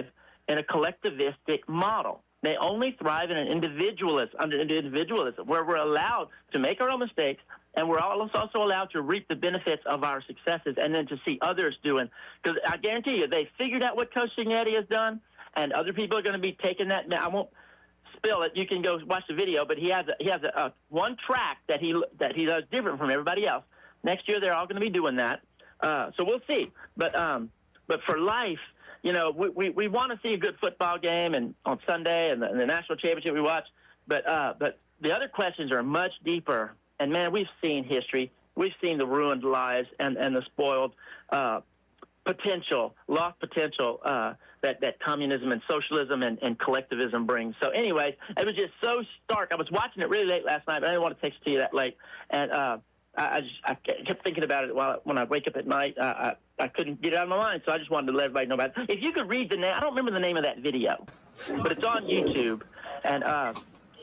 thrive in a collectivistic model. They only thrive in an individualism, where we're allowed to make our own mistakes, and we're also allowed to reap the benefits of our successes, and then to see others doing. Because I guarantee you, they figured out what Coach Cignetti has done, and other people are going to be taking that. Now, I won't spill it. You can go watch the video, but he has a one track that he does different from everybody else. Next year, they're all going to be doing that. So we'll see. But for life, you know, we want to see a good football game and on Sunday and the national championship we watch. But the other questions are much deeper. And man, we've seen history. We've seen the ruined lives and the spoiled lost potential that communism and socialism and collectivism brings. So anyways, it was just so stark. I was watching it really late last night, but I didn't want to text it to you that late. And I kept thinking about it when I wake up at night. I couldn't get it out of my mind, so I just wanted to let everybody know about it. If you could read the name, I don't remember the name of that video, but it's on YouTube, and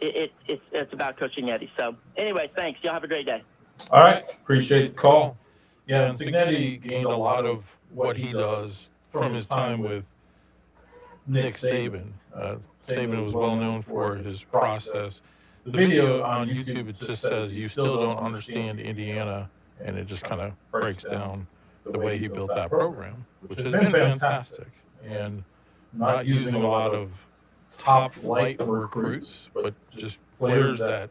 it's about Coach Cignetti. So anyway, thanks. Y'all have a great day. All right. Appreciate the call. Yeah, and Cignetti gained a lot of what he does from his time with Nick Saban. Saban was well known for his process. The video on YouTube, it just says, "You still don't understand Indiana," and it just kind of breaks down the way he built that program, which has been fantastic, and not using a lot of top flight recruits, but just players that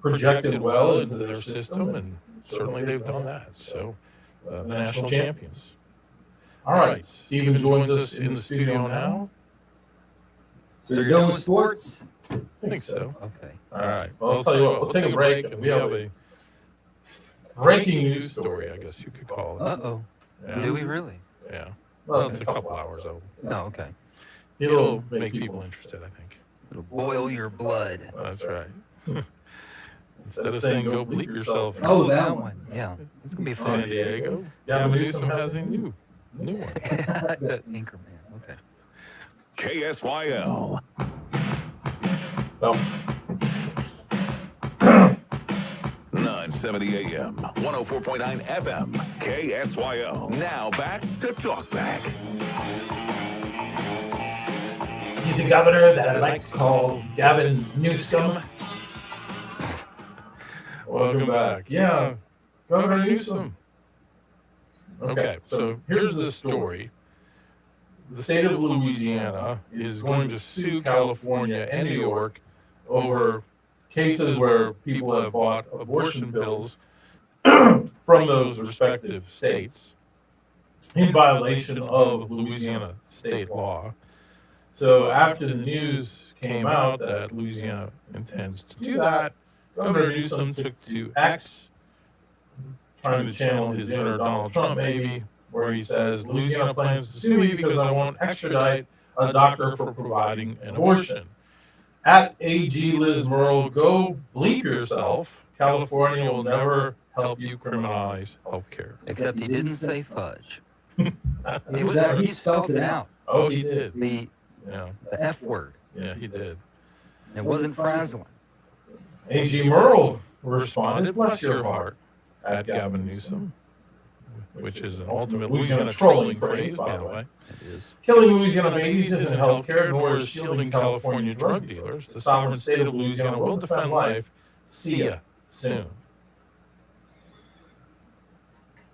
projected well into their system, and certainly they've done that. So the national champions. All right, Stephen joins us in the studio now. So you're done with sports? I think so. Okay. All right. Well, I'll tell you what, we'll take a break, and we have a breaking news story, I guess you could call it. Uh-oh. Yeah. Do we really? Yeah. Well, it's a couple hours old. Oh, okay. It'll make people interested, I think. It'll boil your blood. That's right. Instead of saying go bleep yourself. Oh, that one. Yeah. It's going to be fun. San Diego. Gavin Newsom has a new one. Anchorman. Okay. KSYL. So, 970 AM, 104.9 FM, KSYL. Now back to Talkback. he's a governor that I like to call Gavin Newsom. Welcome back. Yeah, Governor Newsom. Okay, so here's the story. The state of Louisiana is going to sue California and New York over cases where people have bought abortion pills from those respective states in violation of Louisiana state law. So after the news came out that Louisiana intends to do that, Governor Newsom took to X, trying to channel his inner Donald Trump maybe, where he says, Louisiana plans to sue me because I won't extradite a doctor for providing an abortion. At AG Liz Murrell, go bleep yourself. California will never help you criminalize healthcare. Except he didn't say fudge. He spelled it out. Oh, he did. The F word. Yeah, he did. It wasn't frazzling. AG Murrell responded, bless your heart, at Gavin Newsom, which is an ultimate Louisiana trolling phrase, by the way. It is. Killing Louisiana babies isn't healthcare, nor is shielding California drug dealers. The sovereign state of Louisiana will defend life. See ya soon.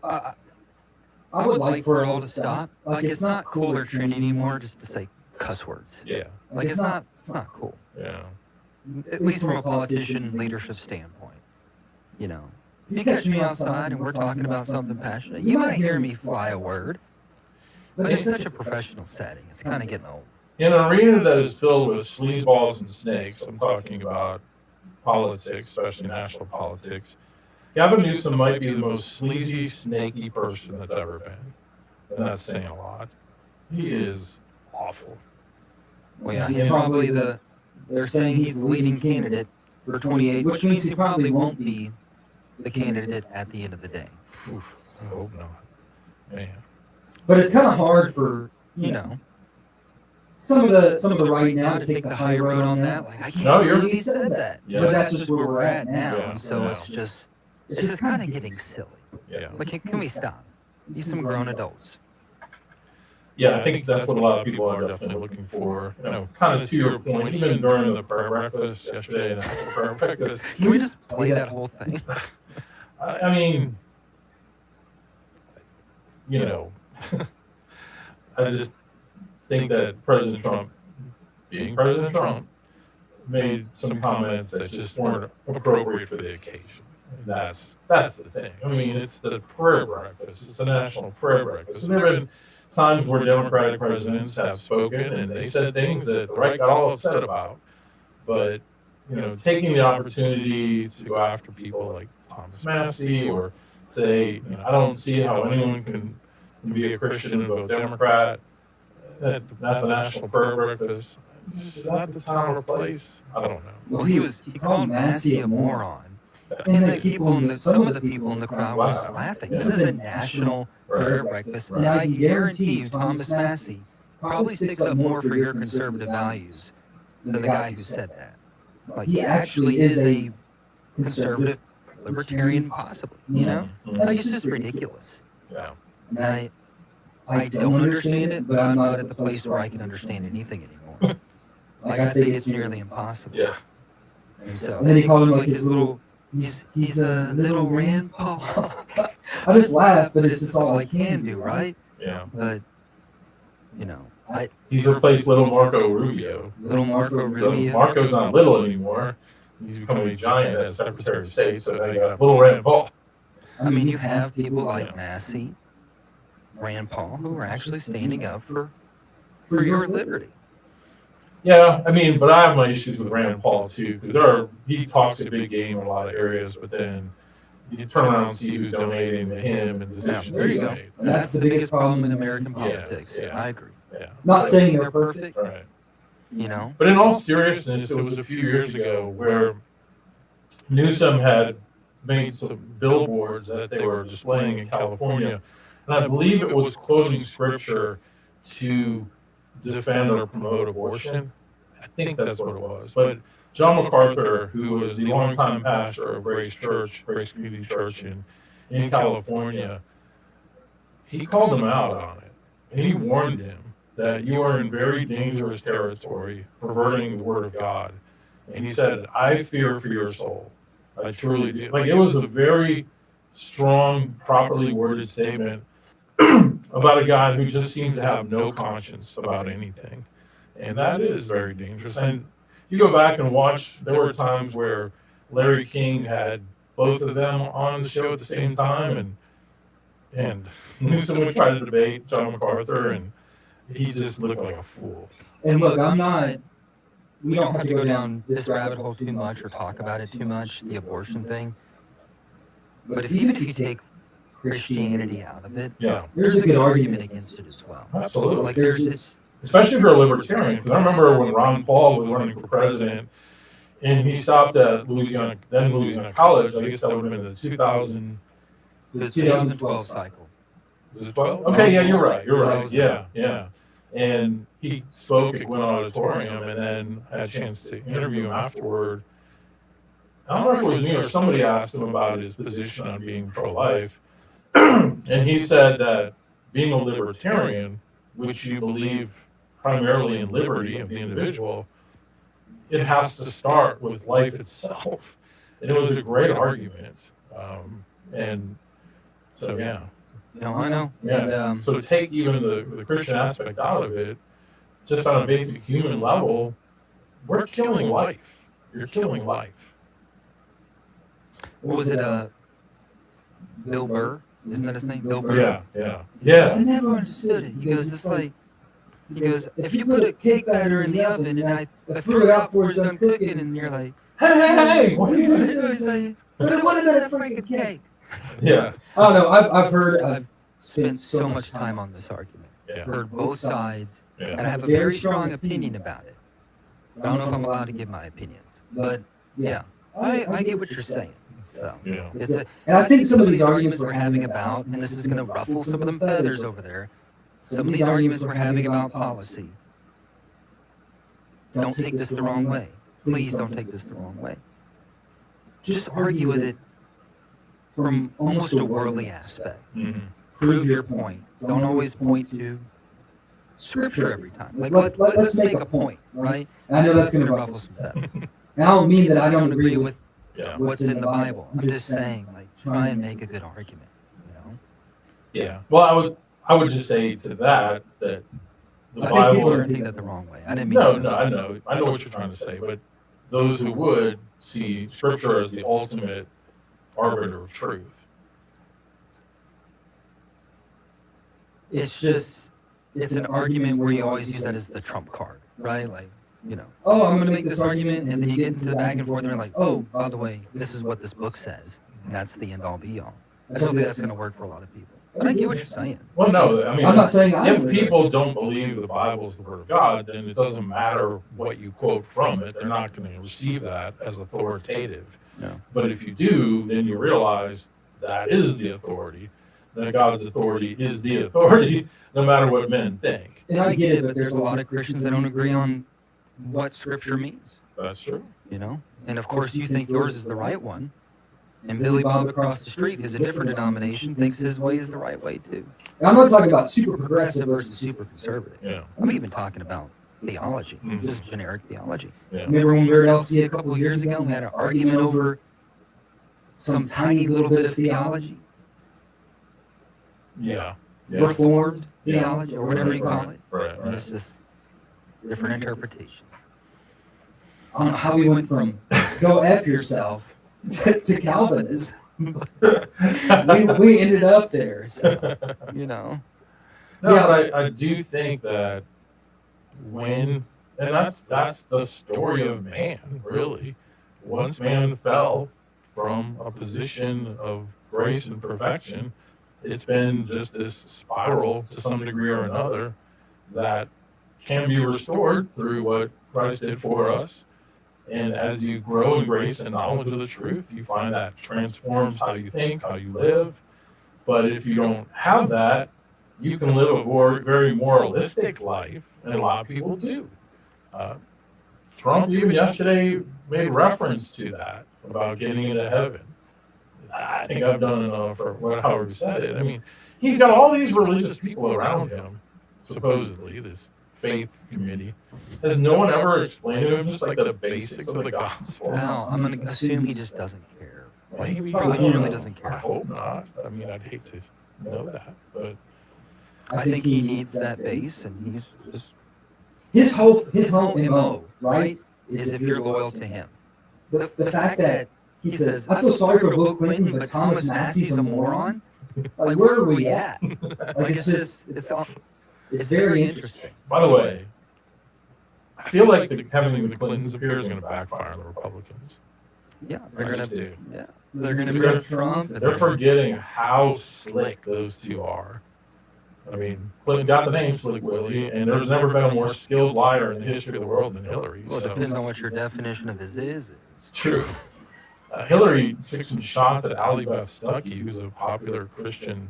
I would like for it it all all to to stop. stop. Like, it's not cool or trendy anymore just to say cuss words. Yeah, Like, it's not cool. yeah. At least from a politician leadership standpoint. You know, if you catch me outside and we're talking about something passionate, you might hear me fly a word. But in such a professional setting, it's kind of getting old. In an arena that is filled with sleazeballs and snakes, I'm talking about politics, especially national politics, Gavin Newsom might be the most sleazy, snaky person that's ever been. And that's saying a lot. He is awful. Well, yeah, he's probably they're saying he's the leading candidate for 28, which means he probably won't be the candidate at the end of the day. Oof, I hope not. Man. But it's kind of hard for You know, some of the right now to take the high road on that. Like, I can't No, believe you're- he said that. Yeah. But that's just where we're at now. Yeah. So it's just kind of getting silly. Yeah. Like, can we stop? Be some grown adults. yeah, I think that's what a lot of people are definitely looking for. You know, kind of to your point, even during the prayer breakfast yesterday and after the prayer breakfast. Can we just play that whole thing? I mean, you know, I just think that President Trump, being President Trump, made some comments that just weren't appropriate for the occasion. And that's the thing. I mean, it's the prayer breakfast. It's the national prayer breakfast. And there have been times where Democratic presidents have spoken and they said things that the right got all upset about. But, you know, taking the opportunity to go after people like Thomas Massey or say, you know, I don't see how anyone can be a Christian and vote Democrat at the national prayer breakfast. Is that the time or place? I don't know. Well, he called Massey a moron. And some of the people in the crowd Wow. was laughing. This is a national prayer breakfast. And I can guarantee you, Thomas Massey probably sticks up more for your conservative values than the guy who said that. Like, he actually is a conservative, libertarian, possibly, you know? Like, it's just ridiculous. Yeah. And I don't understand it, but I'm not at the place where I can understand anything anymore. Like, I think it's nearly impossible. Yeah. And then he called him like his little, he's a little Rand Paul. I just laugh, but it's just all I can do, right? Yeah. But, you know, He's replaced little Marco Rubio. little Marco So Rubio. Marco's not little anymore. He's becoming a giant as Secretary of State. So now you got little Rand Paul. I mean, you have people like Massey, Rand Paul, who are actually standing up for your liberty. Yeah, I mean, but I have my issues with Rand Paul too, because he talks a big game in a lot of areas, but then you turn around and see who's donating to him and decisions There you he's go. made. And that's the biggest problem in American Yeah, politics. yeah. I agree. Yeah. Not saying they're perfect, Right. you know. But in all seriousness, it was a few years ago where Newsom had made some billboards that they were displaying in California, and I believe it was quoting scripture to defend or promote abortion. I think that's what it was. But John MacArthur, who was the longtime pastor of Grace Church, Grace Community Church in California, he called him out on it. And he warned him that you are in very dangerous territory, perverting the word of God. And he said, I fear for your soul. I truly do. Like, it was a very strong, properly worded statement about a guy who just seems to have no conscience about anything. And that is very dangerous. And you go back and watch, there were times where Larry King had both of them on the show at the same time, and Newsom would try to debate John MacArthur, and he just looked like a fool. And look, we don't have to go down this rabbit hole too much or talk about it too much, the abortion thing. But even if you take Christianity out of it, Yeah, there's a good argument against it as well. absolutely. Like, there's this, Especially if you're a libertarian, because I remember when Ron Paul was running for president, and he stopped at Louisiana College. I guess that would have been the 2012 cycle. Was it 12? Okay, yeah, you're right. Yeah. And he spoke at Gwynn Auditorium, and then had a chance to interview him afterward. I don't know if it was me or somebody asked him about his position on being pro-life, and he said that being a libertarian, which you believe primarily in liberty of the individual, it has to start with life itself. And it was a great argument. And so, yeah. No, I know. Yeah. And, So take even the Christian aspect out of it, just on a basic human level, we're killing life. You're killing life. what was it? Bill Burr? Isn't that his name? Bill Burr? Yeah. I never understood it. He goes, it's like, he goes, if you put a cake batter in the oven and I threw it out before it's done cooking, and you're like, Hey, what are you doing? It's like, but it would have been a freaking cake. Yeah. I don't know. I've spent so much time on this argument. Yeah. Heard both sides, Yeah. and I have a very strong opinion about it. I don't know if I'm allowed to give my opinions, but yeah, I get what you're saying. So, Yeah. and I think some of these arguments we're having about, and this is going to ruffle some of them feathers over there, some of these arguments we're having about policy. Don't take this the wrong way. Please don't take this the wrong way. Just argue with it from almost a worldly aspect. Mhm. Prove your point. Don't always point to scripture every time. Like, let's make a point, right? And I know that's going to ruffle some feathers. And I don't mean that I don't agree with what's in the Bible. I'm just saying, like, try and make a good argument, you know? Yeah. Well, I would just say to that the I think Bible. people Or take that the wrong way. I didn't mean No, to. no, I know what you're trying to say, but those who would see Scripture as the ultimate arbiter of truth. It's just, it's an argument where you always use that as the trump card, right? Like, you know, oh, I'm going to make this argument, and then you get into the back and forth, and you're like, oh, by the way, this is what this book says, and that's the end all be all. Hopefully that's going to work for a lot of people. But I get what you're saying. Well, no, I mean, I'm not saying I if agree. people don't believe the Bible is the Word of God, then it doesn't matter what you quote from it. They're not going to receive that as authoritative. No. But if you do, then you realize that is the authority. That God's authority is the authority, no matter what men think. And I get it, but There's a lot of Christians that don't agree on what Scripture means, That's true. you know? And of course, you think yours is the right one. And Billy Bob across the street, who's a different denomination, thinks his way is the right way too. I'm not talking about super progressive Versus versus. super conservative. Yeah. I'm even talking about theology, Mhm. just generic theology. Yeah. Remember when we were at LC a couple of years ago, we had an argument over some tiny little bit of theology, Yeah. Yeah. reformed Yeah. theology, Or whatever you call it. Right. And it's just different interpretations. on how we went from go F yourself to Calvinism. we ended up there. So. You know? No, Yeah. but I do think that when, and that's the story of man, really. Once man fell from a position of grace and perfection, it's been just this spiral to some degree or another that can be restored through what Christ did for us. And as you grow in grace and knowledge of the truth, you find that transforms how you think, how you live. But if you don't have that, you can live a very moralistic life, and a lot of people do. Trump even yesterday made reference to that about getting into heaven. I think I've done enough, or however he said it. I mean, he's got all these religious people around him, supposedly, this faith committee. Has no one ever explained to him just like the basics of the gospel? Well, I'm going to assume he just doesn't care. Maybe He probably genuinely doesn't. doesn't I care. hope not. I mean, I'd hate to know that, but I think he needs that base, and he's just His whole MO, right, is if you're loyal to him. the fact that he says, I feel sorry for Bill Clinton, but Thomas Massey's a moron. Like, where are we at? Like, it's just, it's very interesting. by the way, I feel like having the Clintons appear is going to backfire on the Republicans. Yeah, I just do. they're going to be Trump. and They're forgetting how slick those two are. I mean, Clinton got the name Slick Willie, and there's never been a more skilled liar in the history of the world than Hillary. Well, it So. depends on what your definition of his is. True. Hillary took some shots at Ally Beth Stuckey, who's a popular Christian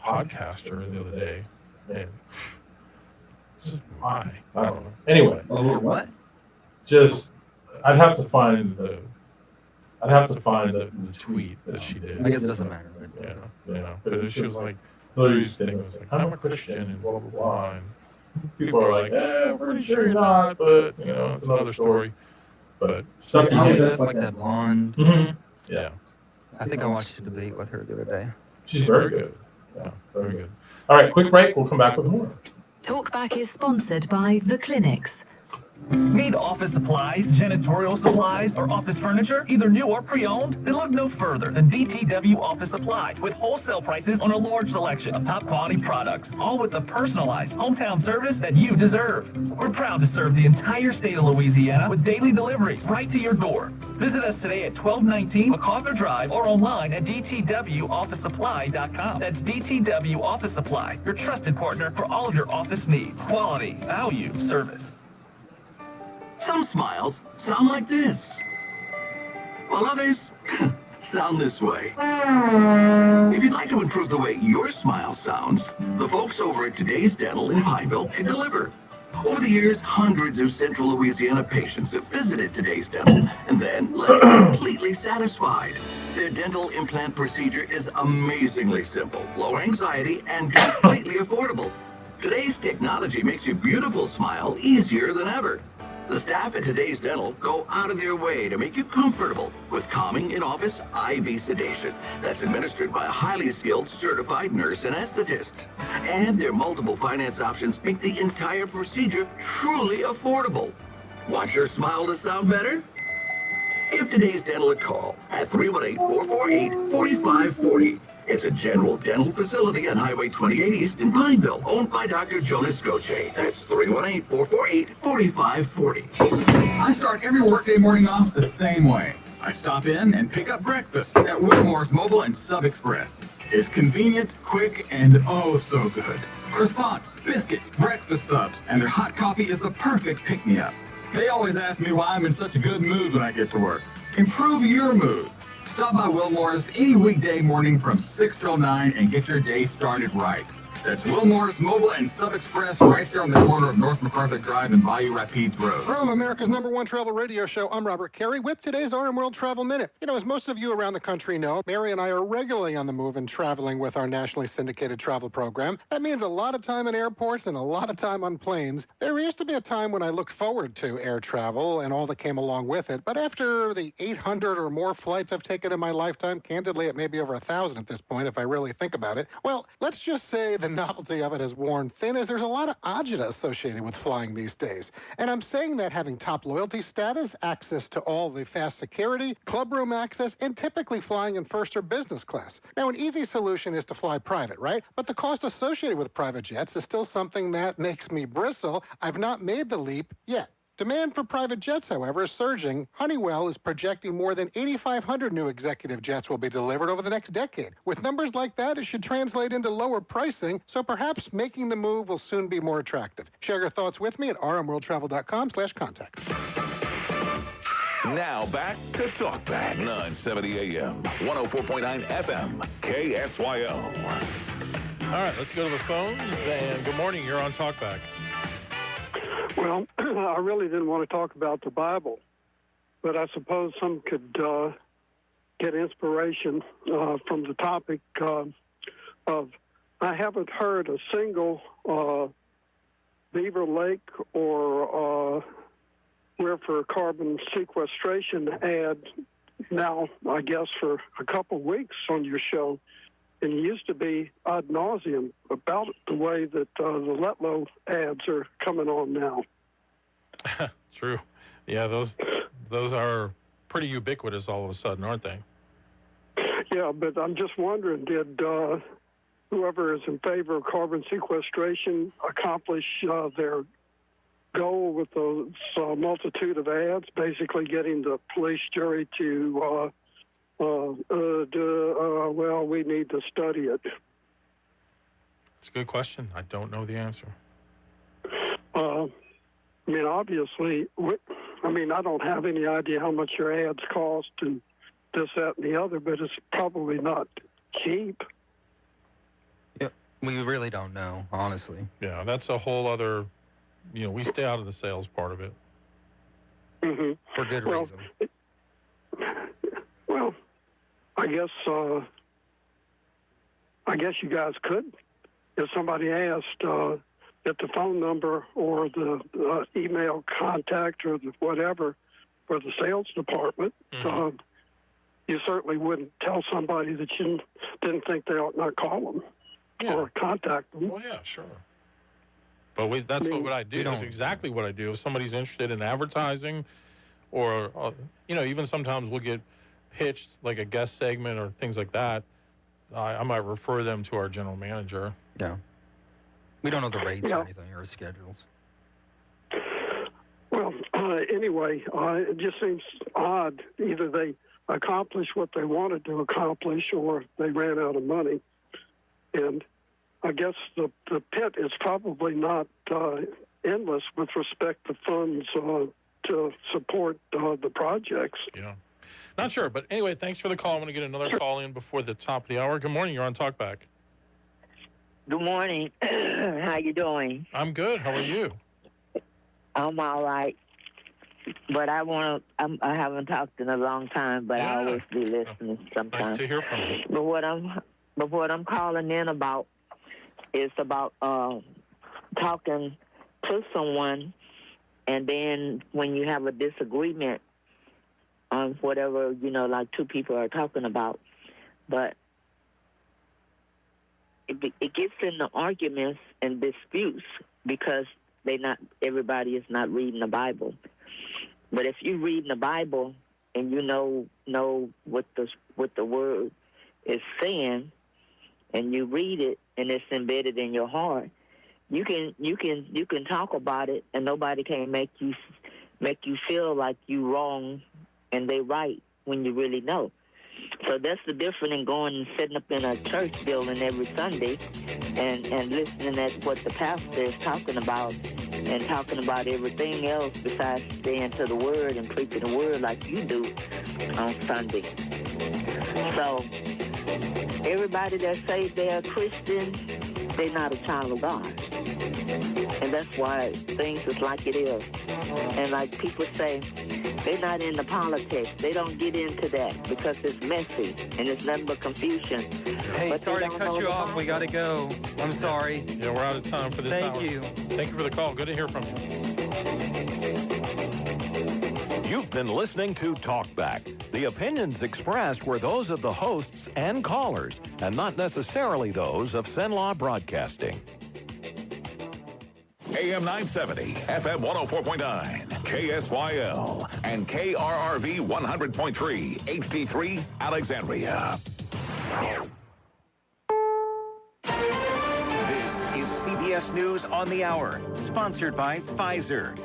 podcaster the other day. And just why? I don't know. Anyway, Over what? just I'd have to find the tweet that she did. I guess it doesn't matter. Yeah. But she was like, Hillary's thing was like, I'm a Christian and blah blah blah. And people are like, I'm pretty sure you're not, but it's another story. But Stuckey Ally did. Beth Like that blonde. Mhm. Yeah, I think I watched a debate with her the other day. she's very good. Yeah, very good. All right, quick break. We'll come back with more. Talkback is sponsored by The Clinics. Need office supplies, janitorial supplies, or office furniture, either new or pre-owned? Then look no further than DTW Office Supply, with wholesale prices on a large selection of top quality products, all with the personalized hometown service that you deserve. We're proud to serve the entire state of Louisiana with daily deliveries right to your door. Visit us today at 1219 MacArthur Drive or online at dtwofficesupply.com. That's DTW Office Supply, your trusted partner for all of your office needs. Quality, value, service. Some smiles sound like this, while others sound this way. If you'd like to improve the way your smile sounds, the folks over at Today's Dental in Pineville can deliver. Over the years, hundreds of Central Louisiana patients have visited Today's Dental and then left completely satisfied. Their dental implant procedure is amazingly simple, low anxiety, and completely affordable. Today's technology makes your beautiful smile easier than ever. The staff at Today's Dental go out of their way to make you comfortable with calming in-office IV sedation that's administered by a highly skilled certified nurse anesthetist. And their multiple finance options make the entire procedure truly affordable. Want your smile to sound better? Give Today's Dental a call at 318-448-4540. It's a general dental facility on Highway 28 East in Pineville, owned by Dr. Jonas Goche. That's 318-448-4540. I start every workday morning off the same way. I stop in and pick up breakfast at Wilmore's Mobile and Sub Express. It's convenient, quick, and oh so good. Croissants, biscuits, breakfast subs, and their hot coffee is the perfect pick-me-up. They always ask me why I'm in such a good mood when I get to work. Improve your mood. Stop by Wilmore's any weekday morning from 6 till 9 and get your day started right. That's Wilmore's Mobile and Sub Express right there on the corner of North MacArthur Drive and Bayou Rapides Road. From America's #1 travel radio show, I'm Robert Carey with today's RM World Travel Minute. You know, as most of you around the country know, Mary and I are regularly on the move and traveling with our nationally syndicated travel program. That means a lot of time in airports and a lot of time on planes. There used to be a time when I looked forward to air travel and all that came along with it, but after the 800 or more flights I've taken in my lifetime, candidly it may be over 1,000 at this point if I really think about it, well, let's just say the novelty of it has worn thin, as there's a lot of agita associated with flying these days. And I'm saying that having top loyalty status, access to all the fast security, club room access, and typically flying in first or business class. Now, an easy solution is to fly private, right? But the cost associated with private jets is still something that makes me bristle. I've not made the leap yet. Demand for private jets, however, is surging. Honeywell is projecting more than 8,500 new executive jets will be delivered over the next decade. With numbers like that, it should translate into lower pricing, so perhaps making the move will soon be more attractive. Share your thoughts with me at rmworldtravel.com/contact. Now back to TalkBack 970 AM, 104.9 FM, KSYO. All right, let's go to the phones. And good morning. You're on TalkBack. Well, I really didn't want to talk about the Bible, but I suppose some could get inspiration from the topic of I haven't heard a single Beaver Lake or for carbon sequestration ad now, I guess, for a couple of weeks on your show. And it used to be ad nauseum about the way that the Letlow ads are coming on now. True. Yeah, those are pretty ubiquitous all of a sudden, aren't they? Yeah, but I'm just wondering, did whoever is in favor of carbon sequestration accomplish their goal with those multitude of ads, basically getting the police jury to well, we need to study it? It's a good question. I don't know the answer. I mean, obviously, I don't have any idea how much your ads cost and this, that, and the other, but it's probably not cheap. Yeah, we really don't know, honestly. Yeah, that's a whole other, we stay out of the sales part of it. Mm-hmm. For good reason. Well, I guess you guys could, if somebody asked, get the phone number or the email contact or the whatever for the sales department. Mm-hmm. You certainly wouldn't tell somebody that you didn't think they ought not call them or contact them. Well, yeah, sure. But that's what I do. That's exactly what I do. If somebody's interested in advertising or, even sometimes we'll get pitched like a guest segment or things like that, I might refer them to our general manager. Yeah. We don't know the rates or anything or schedules. Well, anyway, it just seems odd. Either they accomplished what they wanted to accomplish or they ran out of money. And I guess the pit is probably not endless with respect to funds to support the projects. Yeah. Not sure, but anyway, thanks for the call. I'm going to get another call in before the top of the hour. Good morning. You're on TalkBack. Good morning. How you doing? I'm good. How are you? I'm all right. But I haven't talked in a long time, but I always be listening sometimes. Nice to hear from you. But what I'm calling in about is about talking to someone, and then when you have a disagreement on whatever, like two people are talking about, but it gets into arguments and disputes because everybody is not reading the Bible. But if you read the Bible and you know what the word is saying, and you read it and it's embedded in your heart, you can talk about it, and nobody can make you feel like you wrong and they right when you really know. So that's the difference in going and sitting up in a church building every Sunday and listening at what the pastor is talking about and talking about everything else besides staying to the Word and preaching the Word like you do on Sunday. So everybody that says they're a Christian, they're not a child of God. And that's why things is like it is. And like people say, they're not into politics. They don't get into that because it's messy and it's nothing but confusion. Hey, but sorry to cut you off. We got to go. I'm sorry. Yeah, we're out of time for this hour. Thank you. Thank you for the call. Good to hear from you. You've been listening to Talkback. The opinions expressed were those of the hosts and callers, and not necessarily those of Cenla Broadcasting. AM 970, FM 104.9, KSYL, and KRRV 100.3, HD3, Alexandria. This is CBS News on the Hour, sponsored by Pfizer.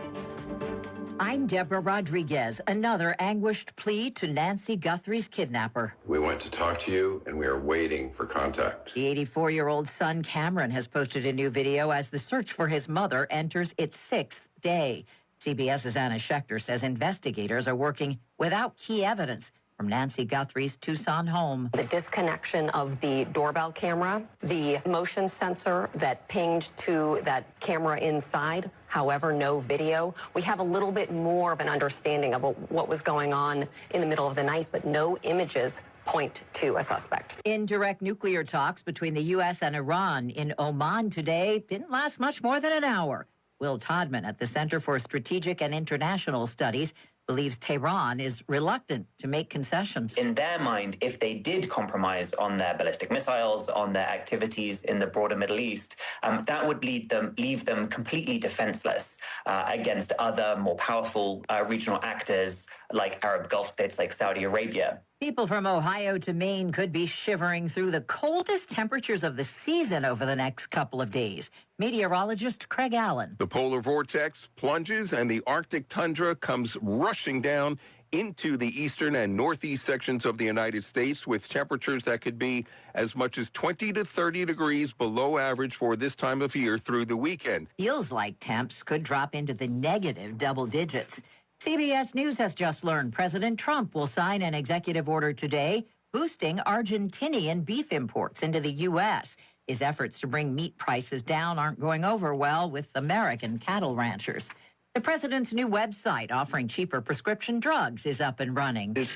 I'm Deborah Rodriguez. Another anguished plea to Nancy Guthrie's kidnapper. We went to talk to you, and we are waiting for contact. The 84-year-old son, Cameron, has posted a new video as the search for his mother enters its 6th day. CBS's Anna Schechter says investigators are working without key evidence from Nancy Guthrie's Tucson home. The disconnection of the doorbell camera, the motion sensor that pinged to that camera inside, however, no video. We have a little bit more of an understanding of what was going on in the middle of the night, but no images point to a suspect. Indirect nuclear talks between the U.S. and Iran in Oman today didn't last much more than an hour. Will Todman at the Center for Strategic and International Studies believes Tehran is reluctant to make concessions. In their mind, if they did compromise on their ballistic missiles, on their activities in the broader Middle East, that would leave them completely defenseless against other more powerful regional actors like Arab Gulf states like Saudi Arabia. People from Ohio to Maine could be shivering through the coldest temperatures of the season over the next couple of days. Meteorologist Craig Allen. The polar vortex plunges and the Arctic tundra comes rushing down into the eastern and northeast sections of the United States with temperatures that could be as much as 20 to 30 degrees below average for this time of year through the weekend. Feels like temps could drop into the negative double digits. CBS News has just learned President Trump will sign an executive order today boosting Argentinian beef imports into the U.S. His efforts to bring meat prices down aren't going over well with American cattle ranchers. The president's new website offering cheaper prescription drugs is up and running.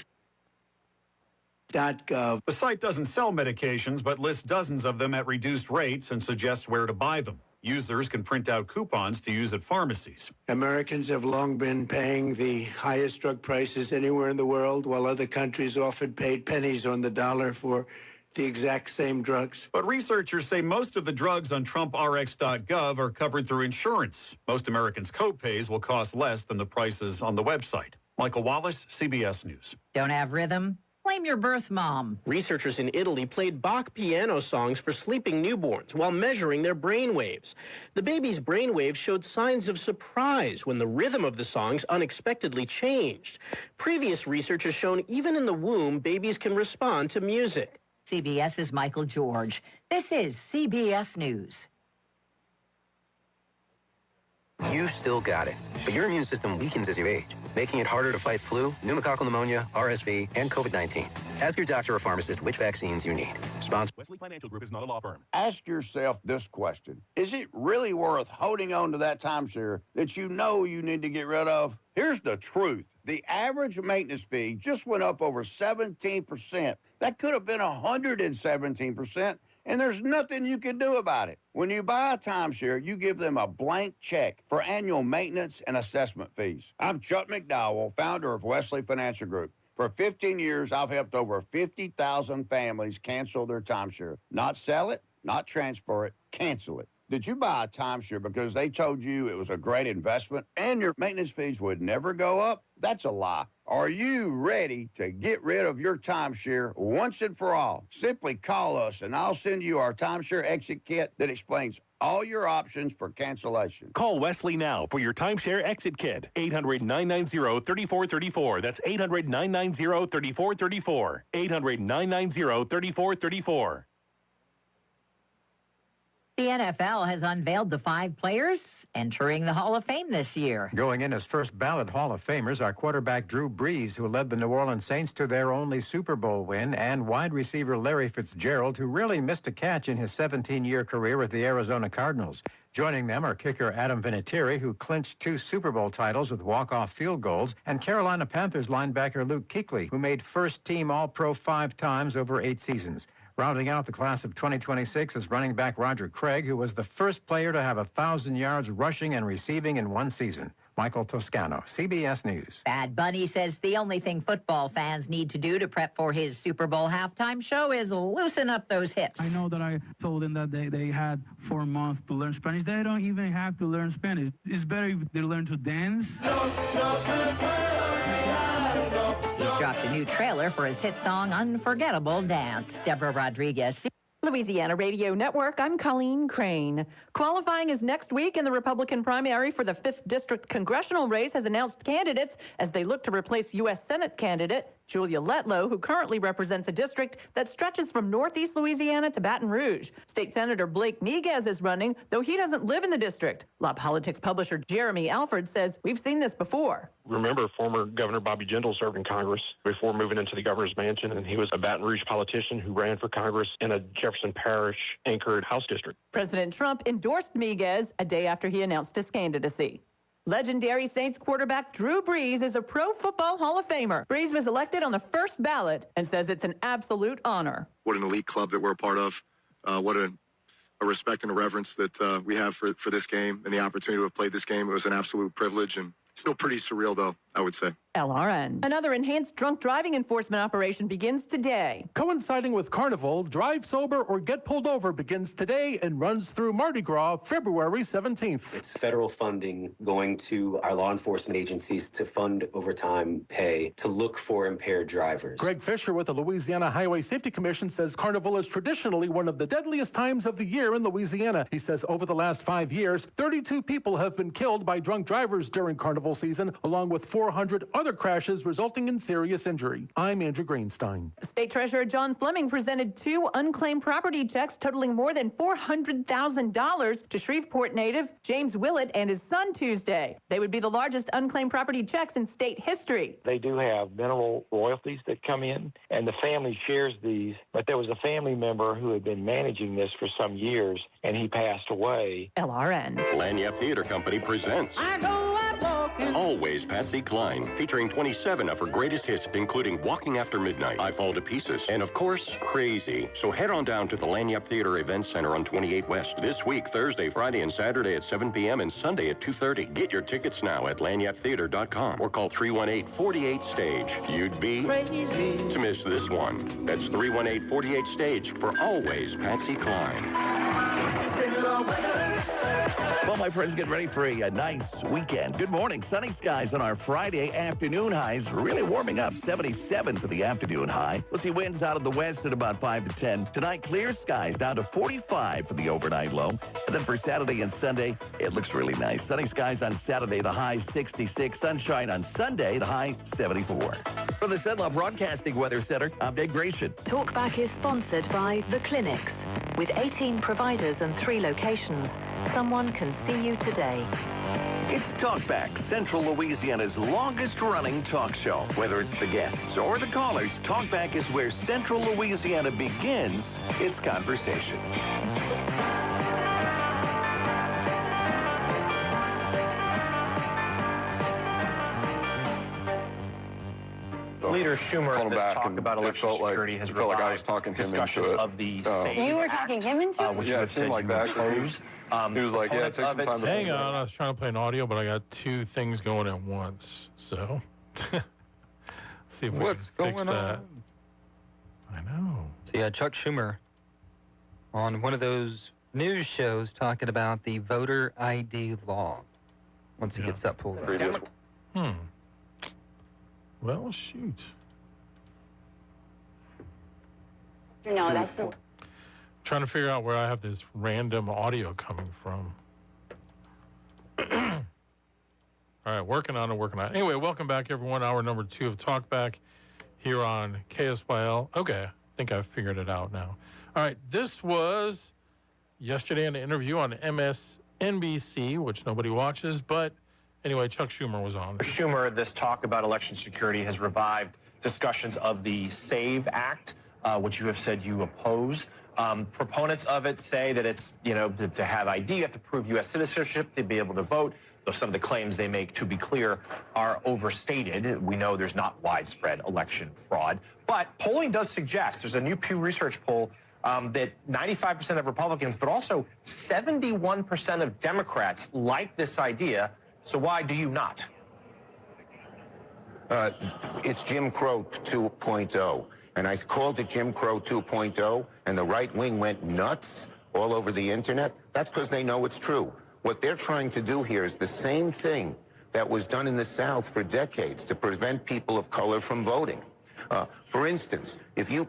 .gov. The site doesn't sell medications, but lists dozens of them at reduced rates and suggests where to buy them. Users can print out coupons to use at pharmacies. Americans have long been paying the highest drug prices anywhere in the world, while other countries often paid pennies on the dollar for the exact same drugs. But researchers say most of the drugs on TrumpRx.gov are covered through insurance. Most Americans' copays will cost less than the prices on the website. Michael Wallace, CBS News. Don't have rhythm? Blame your birth mom. Researchers in Italy played Bach piano songs for sleeping newborns while measuring their brain waves. The baby's brain waves showed signs of surprise when the rhythm of the songs unexpectedly changed. Previous research has shown even in the womb, babies can respond to music. CBS's Michael George. This is CBS News. You still got it, but your immune system weakens as you age, making it harder to fight flu, pneumococcal pneumonia, RSV, and COVID-19. Ask your doctor or pharmacist which vaccines you need. Sponsor. Wesley Financial Group is not a law firm. Ask yourself this question. Is it really worth holding on to that timeshare that you know you need to get rid of? Here's the truth. The average maintenance fee just went up over 17%. That could have been 117% and there's nothing you can do about it. When you buy a timeshare, you give them a blank check for annual maintenance and assessment fees. I'm Chuck McDowell, founder of Wesley Financial Group. For 15 years, I've helped over 50,000 families cancel their timeshare. Not sell it, not transfer it, cancel it. Did you buy a timeshare because they told you it was a great investment and your maintenance fees would never go up? That's a lie. Are you ready to get rid of your timeshare once and for all? Simply call us and I'll send you our timeshare exit kit that explains all your options for cancellation. Call Wesley now for your timeshare exit kit. 800-990-3434. That's 800-990-3434. 800-990-3434. The NFL has unveiled the 5 players entering the Hall of Fame this year. Going in as first ballot Hall of Famers are quarterback Drew Brees, who led the New Orleans Saints to their only Super Bowl win, and wide receiver Larry Fitzgerald, who really missed a catch in his 17-year career with the Arizona Cardinals. Joining them are kicker Adam Vinatieri, who clinched 2 Super Bowl titles with walk-off field goals, and Carolina Panthers linebacker Luke Kuechly, who made first-team All-Pro 5 times over 8 seasons. Rounding out the class of 2026 is running back Roger Craig, who was the first player to have 1,000 yards rushing and receiving in one season. Michael Toscano, CBS News. Bad Bunny says the only thing football fans need to do to prep for his Super Bowl halftime show is loosen up those hips. I know that I told them that they had 4 months to learn Spanish. They don't even have to learn Spanish. It's better if they learn to dance. He's dropped a new trailer for his hit song Unforgettable Dance. Deborah Rodriguez. Louisiana Radio Network, I'm Colleen Crane. Qualifying is next week, and the Republican primary for the 5th District congressional race has announced candidates as they look to replace U.S. Senate candidate Julia Letlow, who currently represents a district that stretches from northeast Louisiana to Baton Rouge. State Senator Blake Miguez is running, though he doesn't live in the district. Law Politics publisher Jeremy Alford says, we've seen this before. Remember, former Governor Bobby Jindal served in Congress before moving into the governor's mansion, and he was a Baton Rouge politician who ran for Congress in a Jefferson Parish anchored House district. President Trump endorsed Miguez a day after he announced his candidacy. Legendary Saints quarterback Drew Brees is a Pro Football Hall of Famer. Brees was elected on the first ballot and says it's an absolute honor. What an elite club that we're a part of. What a respect and a reverence that we have for this game and the opportunity to have played this game. It was an absolute privilege and still pretty surreal, though, I would say. LRN. Another enhanced drunk driving enforcement operation begins today. Coinciding with Carnival, Drive Sober or Get Pulled Over begins today and runs through Mardi Gras, February 17th. It's federal funding going to our law enforcement agencies to fund overtime pay to look for impaired drivers. Greg Fisher with the Louisiana Highway Safety Commission says Carnival is traditionally one of the deadliest times of the year in Louisiana. He says over the last 5 years, 32 people have been killed by drunk drivers during Carnival season, along with 400 other crashes resulting in serious injury. I'm Andrew Greenstein. State Treasurer John Fleming presented 2 unclaimed property checks totaling more than $400,000 to Shreveport native James Willett and his son Tuesday. They would be the largest unclaimed property checks in state history. They do have minimal royalties that come in, and the family shares these, but there was a family member who had been managing this for some years, and he passed away. LRN. Lagniappe Theater Company presents Always Patsy Cline, featuring 27 of her greatest hits, including Walking After Midnight, I Fall to Pieces, and of course, Crazy. So head on down to the Lagniappe Theater Event Center on 28 West this week, Thursday, Friday, and Saturday at 7 p.m. and Sunday at 2:30. Get your tickets now at lagniappetheater.com or call 318-48-STAGE. You'd be crazy to miss this one. That's 318-48-STAGE for Always Patsy Cline. Well, my friends, get ready for a nice weekend. Good morning. Sunny skies on our Friday afternoon highs. Really warming up. 77 for the afternoon high. We'll see winds out of the west at about 5 to 10. Tonight, clear skies down to 45 for the overnight low. And then for Saturday and Sunday, it looks really nice. Sunny skies on Saturday, the high 66. Sunshine on Sunday, the high 74. From the Cenla Broadcasting Weather Center, I'm Dave Gratian. Talkback is sponsored by The Clinics. With 18 providers and 3 locations, someone can see you today. It's Talkback, Central Louisiana's longest-running talk show. Whether it's the guests or the callers, Talkback is where Central Louisiana begins its conversation. Leader Schumer, Called him this back, talk and about it election felt like- security has it felt like I was revived talking him discussions into it. of the Oh. SAVE You were Act, talking him into it? which Yeah, you it have seemed said like you that, 'cause oppose. he was like, yeah, Proponents take some of it time to say Hang on, I was trying to play an audio, but I got two things going at once. So, see if we What's can fix going that. on? I know. So yeah, Chuck Schumer on one of those news shows talking about the voter ID law once he gets that pulled up. Well, shoot. No, that's the... Trying to figure out where I have this random audio coming from. All right, working on it. Anyway, welcome back, everyone. Hour number 2 of Talkback here on KSYL. Okay, I think I've figured it out now. All right, this was yesterday in an interview on MSNBC, which nobody watches, but anyway, Chuck Schumer was on. Schumer, this talk about election security has revived discussions of the SAVE Act, which you have said you oppose. Proponents of it say that it's, to have ID, you have to prove U.S. citizenship to be able to vote. Though some of the claims they make, to be clear, are overstated. We know there's not widespread election fraud. But polling does suggest, there's a new Pew Research poll, that 95% of Republicans, but also 71% of Democrats like this idea. So why do you not? It's Jim Crow 2.0. And I called it Jim Crow 2.0, and the right wing went nuts all over the internet. That's because they know it's true. What they're trying to do here is the same thing that was done in the South for decades to prevent people of color from voting. For instance, if you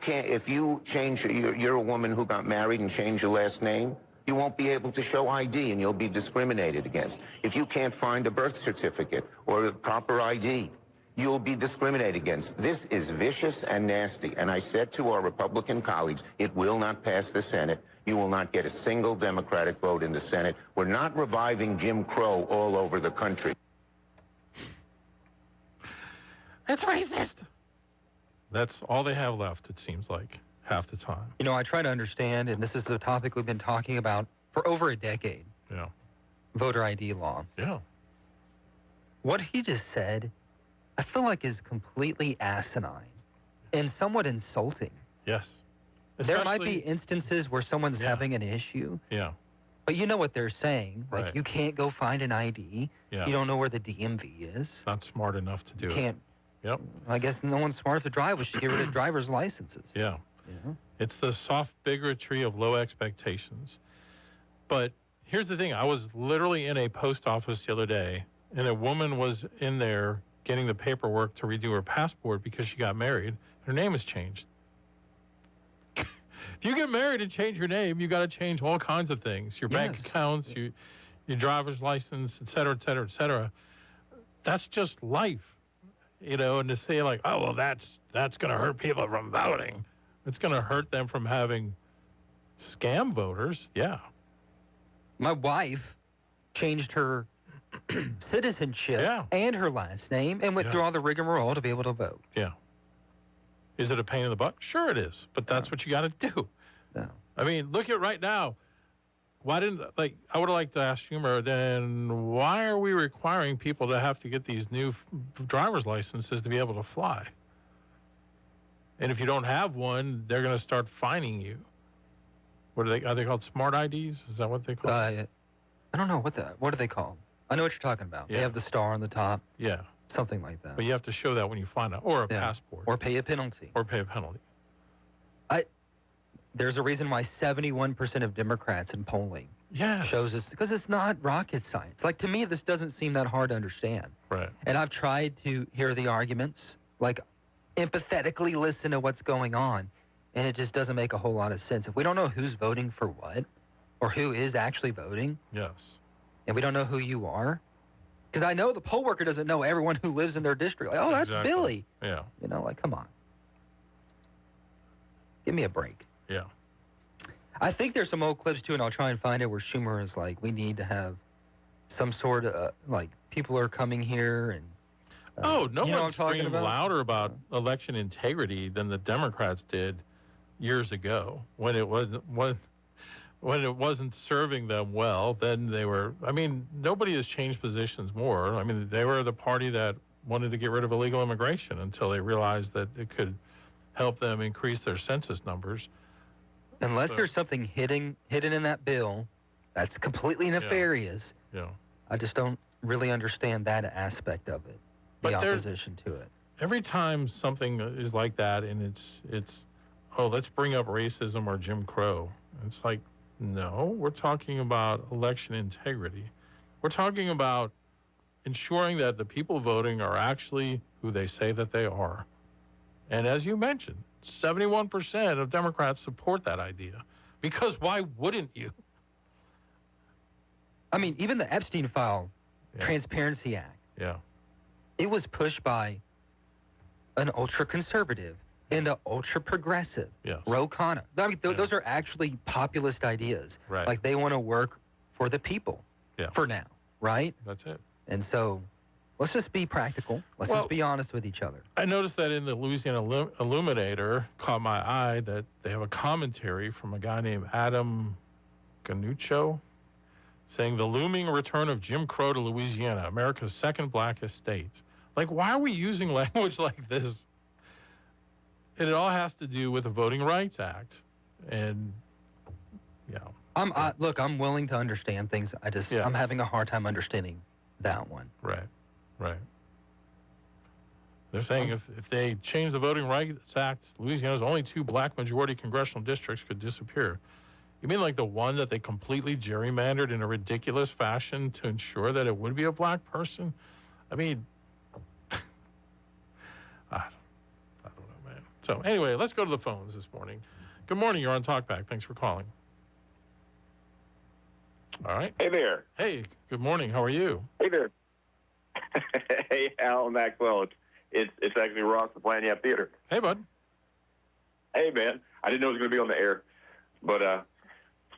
change, you're a woman who got married and changed your last name, you won't be able to show ID and you'll be discriminated against. If you can't find a birth certificate or a proper ID, you'll be discriminated against. This is vicious and nasty. And I said to our Republican colleagues, it will not pass the Senate. You will not get a single Democratic vote in the Senate. We're not reviving Jim Crow all over the country. That's racist. That's all they have left, it seems like, half the time. You know, I try to understand, and this is a topic we've been talking about for over a decade. Yeah. Voter ID law. Yeah. What he just said, I feel like is completely asinine and somewhat insulting. Yes. There might be instances where someone's having an issue. Yeah. But you know what they're saying. Like, Right. you can't go find an ID. Yeah. You don't know where the DMV is. Not smart enough to do You it. can't. Yep. I guess no one's smart enough to drive. We should get rid of driver's licenses. Yeah. Yeah. It's the soft bigotry of low expectations. But here's the thing. I was literally in a post office the other day, and a woman was in there getting the paperwork to redo her passport because she got married. Her name has changed. If you get married and change your name, you got to change all kinds of things. Your bank accounts, your driver's license, et cetera, et cetera, et cetera. That's just life. And to say like, oh, well, that's going to hurt people from voting. It's going to hurt them from having scam voters. Yeah. My wife changed her citizenship and her last name and went through all the rigmarole to be able to vote. Yeah. Is it a pain in the butt? Sure it is, but that's what you got to do. No. I mean, look at right now. Why didn't, I would have liked to ask Schumer, then why are we requiring people to have to get these new driver's licenses to be able to fly? And if you don't have one, they're going to start fining you. What are they called? Smart IDs? Is that what they call it? I don't know what are they called? I know what you're talking about. Yeah. They have the star on the top. Yeah. Something like that. But you have to show that when you find out, or a passport. Or pay a penalty. There's a reason why 71% of Democrats in polling shows us, because it's not rocket science. Like, to me, this doesn't seem that hard to understand. Right. And I've tried to hear the arguments, like empathetically listen to what's going on, and it just doesn't make a whole lot of sense. If we don't know who's voting for what, or who is actually voting, and we don't know who you are, because I know the poll worker doesn't know everyone who lives in their district. Like, oh, that's Billy. Yeah. Come on. Give me a break. Yeah. I think there's some old clips, too, and I'll try and find it, where Schumer is like, we need to have some sort of, people are coming here and... no one screamed about? louder about election integrity than the Democrats did years ago when it wasn't serving them well. Then they were. I mean, nobody has changed positions more. I mean, they were the party that wanted to get rid of illegal immigration until they realized that it could help them increase their census numbers. Unless there's something hidden in that bill that's completely nefarious, I just don't really understand that aspect of it, the opposition to it. Every time something is like that and it's let's bring up racism or Jim Crow, it's like, no, we're talking about election integrity. We're talking about ensuring that the people voting are actually who they say that they are. And as you mentioned, 71% of Democrats support that idea. Because why wouldn't you? I mean, even the Epstein file, Transparency Act, it was pushed by an ultra-conservative and an ultra-progressive, Ro Khanna. I mean, those are actually populist ideas. Right. Like, they want to work for the people for now, right? That's it. And so let's just be practical. Let's just be honest with each other. I noticed that in the Louisiana Illuminator, caught my eye that they have a commentary from a guy named Adam Ganuccio saying the looming return of Jim Crow to Louisiana, America's second blackest state. Like, why are we using language like this? And it all has to do with the Voting Rights Act. And, look, I'm willing to understand things. I'm having a hard time understanding that one. Right. They're saying if they change the Voting Rights Act, Louisiana's only 2 black majority congressional districts could disappear. You mean like the one that they completely gerrymandered in a ridiculous fashion to ensure that it would be a black person? I mean, I don't know, man. So anyway, let's go to the phones this morning. Good morning. You're on Talkback. Thanks for calling. All right. Hey there. Hey, good morning. How are you? Hey there. Hey, Alan Maxwell. It's actually Ross at Lagniappe Theater. Hey, bud. Hey, man. I didn't know it was going to be on the air, but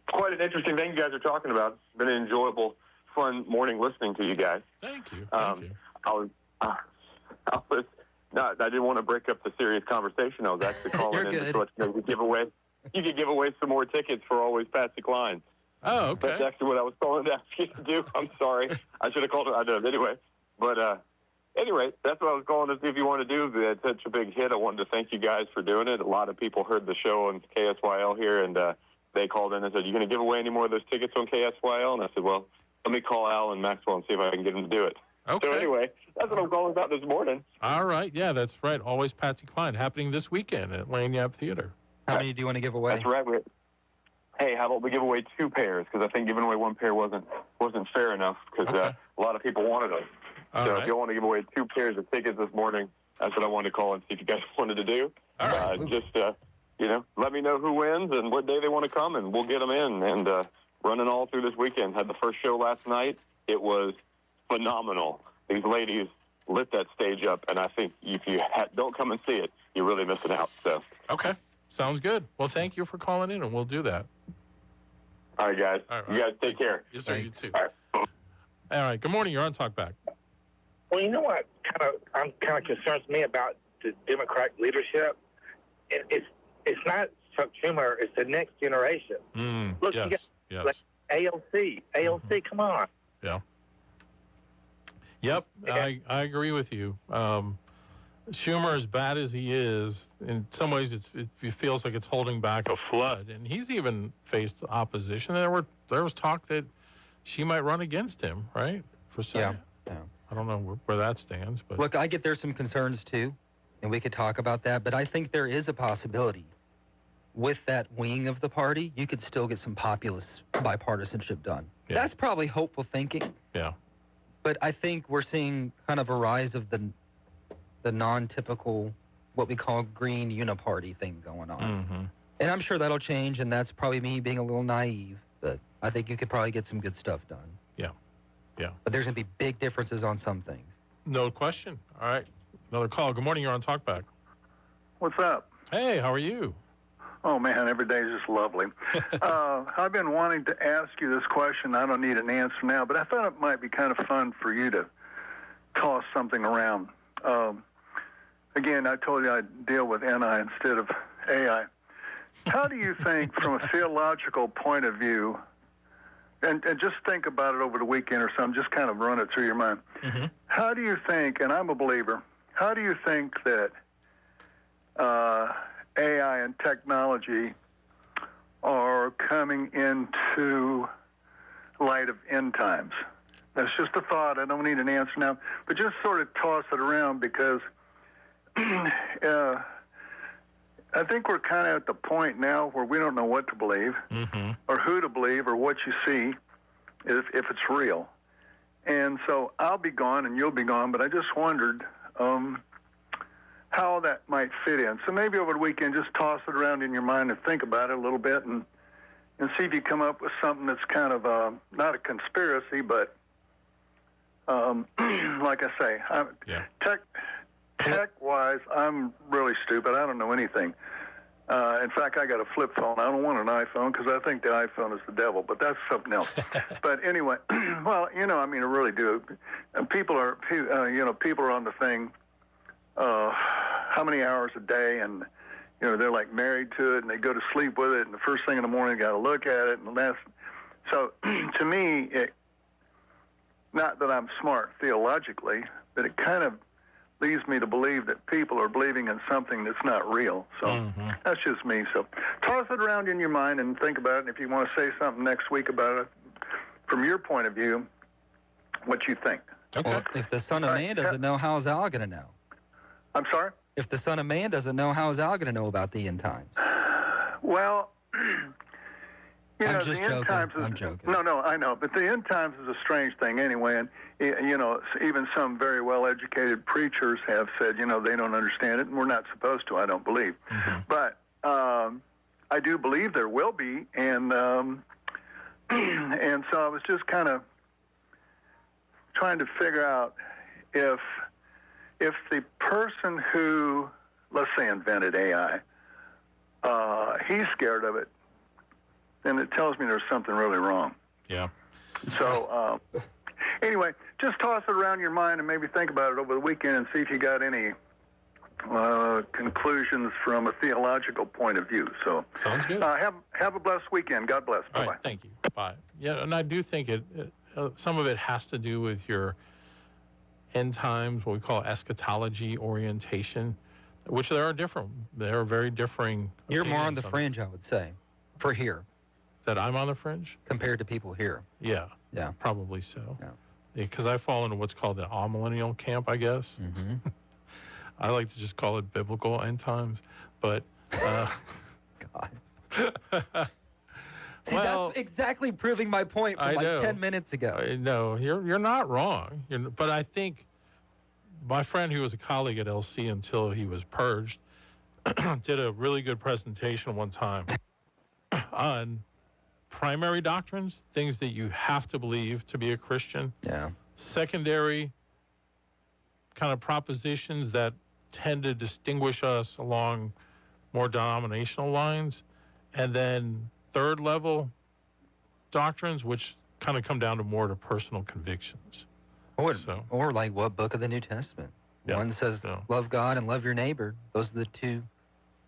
quite an interesting thing you guys are talking about. It's been an enjoyable, fun morning listening to you guys. Thank you. I didn't want to break up the serious conversation. I was actually calling in to let you know you could give away some more tickets for Always Patsy Cline. Oh, okay. That's actually what I was calling to ask you to do. I'm sorry. I should have called it. I did anyway. But anyway, that's what I was calling to see if you want to do. It's such a big hit. I wanted to thank you guys for doing it. A lot of people heard the show on KSYL here, and they called in and said, "You going to give away any more of those tickets on KSYL?" And I said, "Well, let me call Alan Maxwell and see if I can get him to do it." Okay. So anyway, that's what I'm calling about this morning. All right. Yeah, that's right. Always Patsy Cline, happening this weekend at Lagniappe Theater. How many do you want to give away? That's right. Hey, how about we give away 2 pairs? Because I think giving away 1 pair wasn't fair enough because a lot of people wanted them. So if you want to give away 2 pairs of tickets this morning, that's what I wanted to call and see if you guys wanted to do. All right. Let me know who wins and what day they want to come, and we'll get them in. And running all through this weekend. Had the first show last night. It was phenomenal. These ladies lit that stage up, and I think if you don't come and see it, you're really missing out. So. Okay. Sounds good. Well, thank you for calling in, and we'll do that. All right, guys. All right. You guys take care. Yes, sir. You too. All right. All right. Good morning. You're on Talkback. Well, you know what kind of concerns me about the Democratic leadership? It's not Chuck Schumer. It's the next generation. Look, you got like AOC. AOC, come on. Yeah. Yep. I agree with you. Schumer, as bad as he is, in some ways it feels like it's holding back a flood, and he's even faced opposition. There was talk that she might run against him, right, for Senate. Yeah. I don't know where that stands, but look, I get there's some concerns too, and we could talk about that. But I think there is a possibility with that wing of the party, you could still get some populist bipartisanship done. Yeah. That's probably hopeful thinking. Yeah. But I think we're seeing kind of a rise of the non-typical, what we call green uniparty thing going on. Mm-hmm. And I'm sure that'll change, and that's probably me being a little naive, but I think you could probably get some good stuff done. Yeah. But there's going to be big differences on some things. No question. All right. Another call. Good morning. You're on Talkback. What's up? Hey, how are you? Oh, man, every day is just lovely. I've been wanting to ask you this question. I don't need an answer now, but I thought it might be kind of fun for you to toss something around. Again, I told you I'd deal with NI instead of AI. How do you think, from a theological point of view, and just think about it over the weekend or something, just kind of run it through your mind. Mm-hmm. How do you think, and I'm a believer, how do you think that AI and technology are coming into light of end times? That's just a thought. I don't need an answer now, but just sort of toss it around because I think we're kind of at the point now where we don't know what to believe or who to believe or what you see if it's real. And so I'll be gone and you'll be gone, but I just wondered how that might fit in. So maybe over the weekend, just toss it around in your mind and think about it a little bit and see if you come up with something that's kind of not a conspiracy, but like I say, tech-wise, I'm really stupid. I don't know anything. In fact, I got a flip phone. I don't want an iPhone because I think the iPhone is the devil, but that's something else. But anyway, well, I mean, I really do. And people are on the thing how many hours a day, and, they're like married to it, and they go to sleep with it, and the first thing in the morning, got to look at it, and that's, so to me, not that I'm smart theologically, but it kind of leads me to believe that people are believing in something that's not real. So that's just me. So toss it around in your mind and think about it. And if you want to say something next week about it, from your point of view, what you think. Okay. Well, if the Son of Man doesn't know, how is Al going to know? I'm sorry? If the Son of Man doesn't know, how is Al going to know about the end times? Well, I'm just the end joking. times is, I'm joking. No, I know. But the end times is a strange thing anyway. And, even some very well-educated preachers have said, they don't understand it, and we're not supposed to, I don't believe. But I do believe there will be. And and so I was just kind of trying to figure out if the person who, let's say, invented AI, he's scared of it, then it tells me there's something really wrong. Yeah. So, anyway, just toss it around your mind and maybe think about it over the weekend and see if you got any conclusions from a theological point of view. So, sounds good. Have a blessed weekend. God bless. Bye-bye. All right, thank you. Bye. Yeah, and I do think some of it has to do with your end times, what we call eschatology orientation, which there are very differing. You're more on the fringe, I would say, for here. That I'm on the fringe? Compared to people here. Yeah. Yeah. Probably so. Yeah. Because I fall into what's called the amillennial camp, I guess. I like to just call it biblical end times. But, God. See, well, that's exactly proving my point from 10 minutes ago. No, you're not wrong. But I think my friend who was a colleague at LC until he was purged did a really good presentation one time on primary doctrines, things that you have to believe to be a Christian. Yeah. Secondary kind of propositions that tend to distinguish us along more denominational lines. And then third level doctrines, which kind of come down to more to personal convictions. Or like what book of the New Testament? Yeah. One says, love God and love your neighbor. Those are the two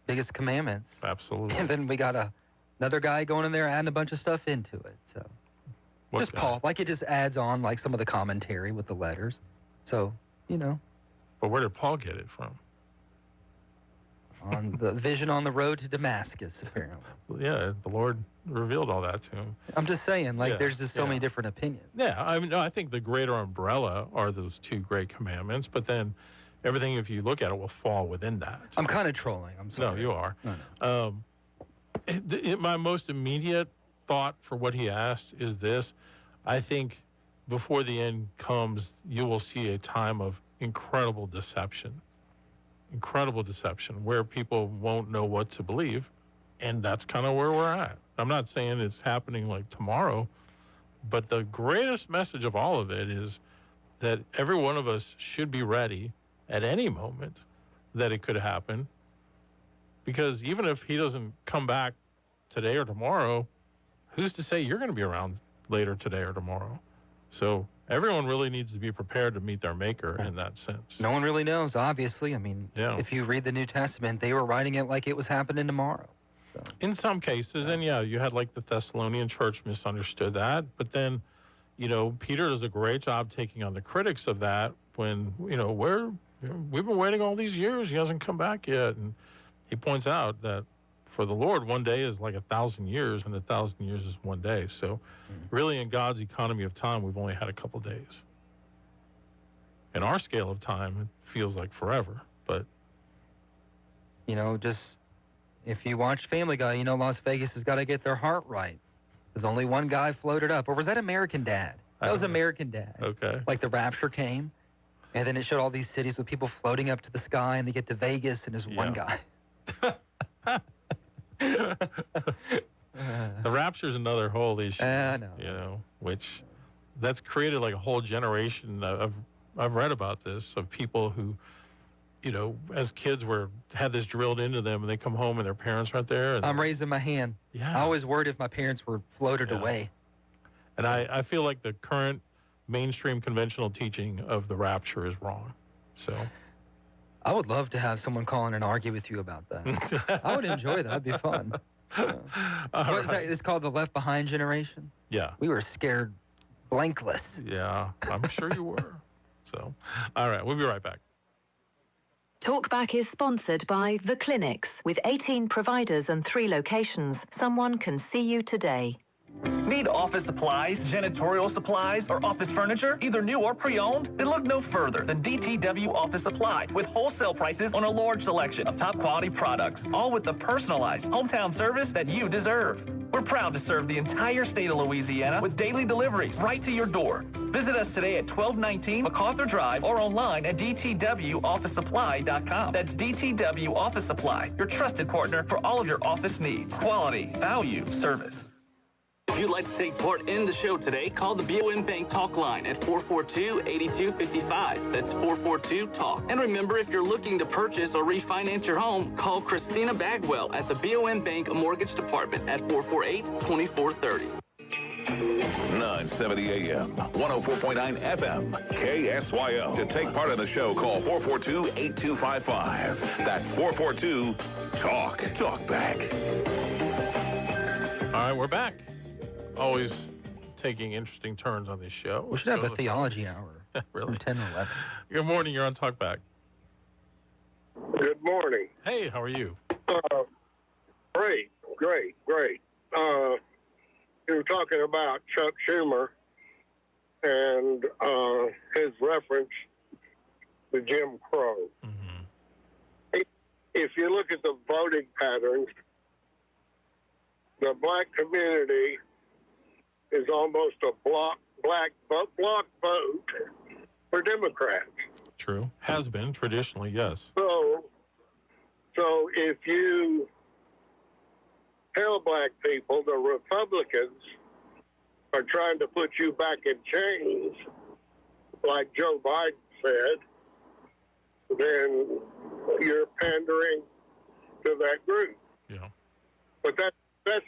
biggest commandments. Absolutely. And then we got another guy going in there adding a bunch of stuff into it. So just Paul, like it just adds on like some of the commentary with the letters. So, But where did Paul get it from? On the vision on the road to Damascus, apparently. Yeah, the Lord revealed all that to him. I'm just saying, there's just so many different opinions. Yeah, I think the greater umbrella are those two great commandments, but then everything, if you look at it, will fall within that. I'm kind of trolling. I'm sorry. No, you are. No. My most immediate thought for what he asked is this. I think before the end comes, you will see a time of incredible deception, where people won't know what to believe. And that's kind of where we're at. I'm not saying it's happening like tomorrow, but the greatest message of all of it is that every one of us should be ready at any moment that it could happen. Because even if he doesn't come back today or tomorrow, who's to say you're going to be around later today or tomorrow? So everyone really needs to be prepared to meet their maker in that sense. No one really knows, obviously. I mean, if you read the New Testament, they were writing it like it was happening tomorrow. So. In some cases, and yeah, you had like the Thessalonian church misunderstood that, but then, Peter does a great job taking on the critics of that when, we've been waiting all these years, he hasn't come back yet, and he points out that for the Lord, one day is like 1,000 years, and 1,000 years is one day. So really in God's economy of time, we've only had a couple days. In our scale of time, it feels like forever, but... just if you watch Family Guy, Las Vegas has got to get their heart right. There's only one guy floated up. Or was that American Dad? That was American Dad. Okay. Like the rapture came, and then it showed all these cities with people floating up to the sky, and they get to Vegas, and there's one guy. The rapture's another whole issue. I know. Which that's created like a whole generation. I've read about this of people who, as kids had this drilled into them, and they come home and their parents aren't there. And I'm raising my hand. Yeah. I was worried if my parents were floated away. And I feel like the current mainstream conventional teaching of the rapture is wrong. So I would love to have someone call in and argue with you about that. I would enjoy that. It'd be fun. What is that? It's called the Left Behind generation? Yeah. We were scared blankless. Yeah, I'm sure you were. So, all right, we'll be right back. Talkback is sponsored by The Clinics. With 18 providers and 3 locations, someone can see you today. Need office supplies, janitorial supplies, or office furniture, either new or pre-owned? Then look no further than DTW Office Supply, with wholesale prices on a large selection of top quality products, all with the personalized hometown service that you deserve. We're proud to serve the entire state of Louisiana with daily deliveries right to your door. Visit us today at 1219 MacArthur Drive or online at dtwofficesupply.com. That's DTW Office Supply, your trusted partner for all of your office needs. Quality, value, service. If you'd like to take part in the show today, call the BOM Bank Talk line at 442-8255. That's 442-TALK. And remember, if you're looking to purchase or refinance your home, call Christina Bagwell at the BOM Bank Mortgage Department at 448-2430. 970 AM, 104.9 FM, KSYO. To take part in the show, call 442-8255. That's 442-TALK. Talk back. All right, we're back. Always taking interesting turns on this show. We should have a theology hour. Really? From 10 to 11. Good morning. You're on Talkback. Good morning. Hey, how are you? Great. You were talking about Chuck Schumer and his reference to Jim Crow. Mm-hmm. If you look at the voting patterns, the black community is almost a block vote for Democrats. True. Has been traditionally, yes. So if you tell black people the Republicans are trying to put you back in chains, like Joe Biden said, then you're pandering to that group. Yeah. But that's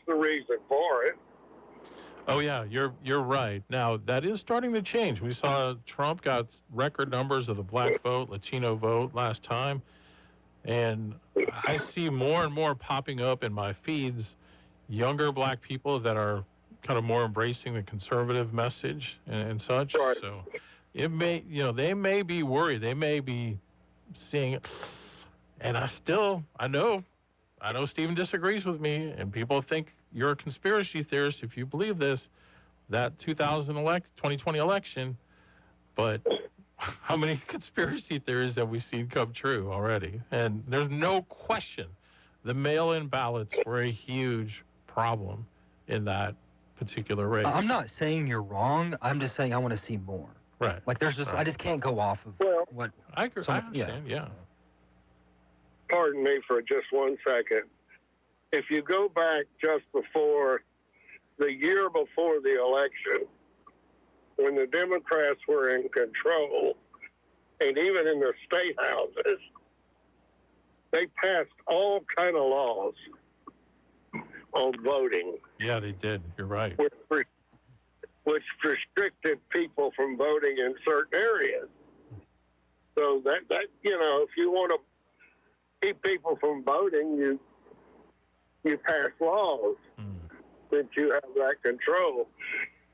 the reason for it. Oh, yeah, you're right. Now, that is starting to change. We saw Trump got record numbers of the black vote, Latino vote last time. And I see more and more popping up in my feeds, younger black people that are kind of more embracing the conservative message and such. Right. So it may, they may be worried. They may be seeing it. And I know Stephen disagrees with me, and people think you're a conspiracy theorist if you believe this, that 2020 election. But how many conspiracy theories have we seen come true already? And there's no question the mail-in ballots were a huge problem in that particular race. I'm not saying you're wrong. I'm just saying I want to see more. Right. Like I just can't go off of what. I agree. I understand. Yeah. Pardon me for just 1 second. If you go back just before the year before the election, when the Democrats were in control, and even in the state houses, they passed all kind of laws on voting. Yeah, they did. You're right. Which restricted people from voting in certain areas. So that if you want to keep people from voting, you you pass laws that you have that control.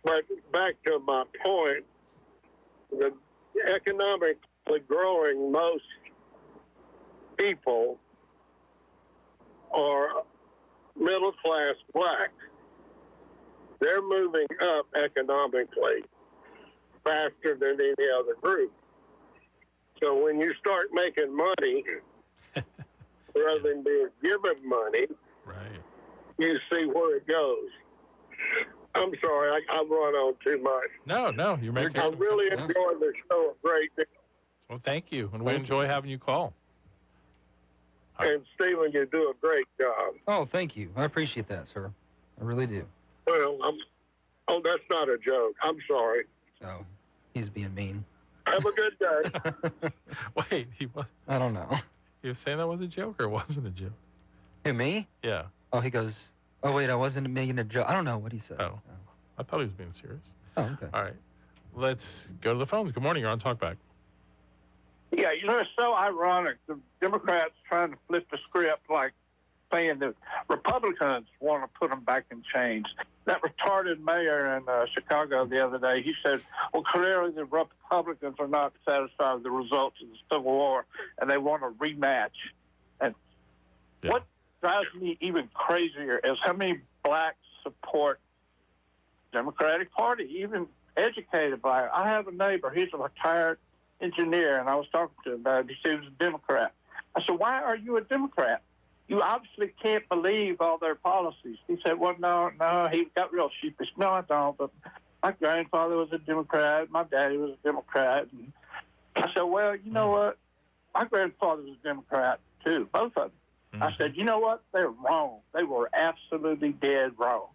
But back to my point, the economically growing most people are middle-class black. They're moving up economically faster than any other group. So when you start making money rather than being given money, you see where it goes. I'm sorry, I've run on too much. No, you're making. I really enjoyed the show a great deal. Well, thank you, and we enjoy having you call. And Stephen, you do a great job. Oh, thank you. I appreciate that, sir. I really do. Well, that's not a joke. I'm sorry. Oh, he's being mean. Have a good day. Wait, he was. I don't know. You were saying that was a joke, or wasn't a joke? Who, me? Yeah. Oh, he goes, oh, wait, I wasn't making a joke. I don't know what he said. Oh. I thought he was being serious. Oh, okay. All right. Let's go to the phones. Good morning. You're on Talkback. Yeah, you know, it's so ironic. The Democrats trying to flip the script, like saying that Republicans want to put them back in chains. That retarded mayor in Chicago the other day, he said, well, clearly the Republicans are not satisfied with the results of the Civil War, and they want a rematch. And what drives me even crazier is how many blacks support Democratic Party, even educated black. I have a neighbor, he's a retired engineer, and I was talking to him about it. He said he was a Democrat. I said, why are you a Democrat? You obviously can't believe all their policies. He said, well, no, he got real sheepish. No, I don't, but my grandfather was a Democrat, my daddy was a Democrat. And I said, well, you know what? My grandfather was a Democrat, too, both of them. I said, you know what? They're wrong. They were absolutely dead wrong.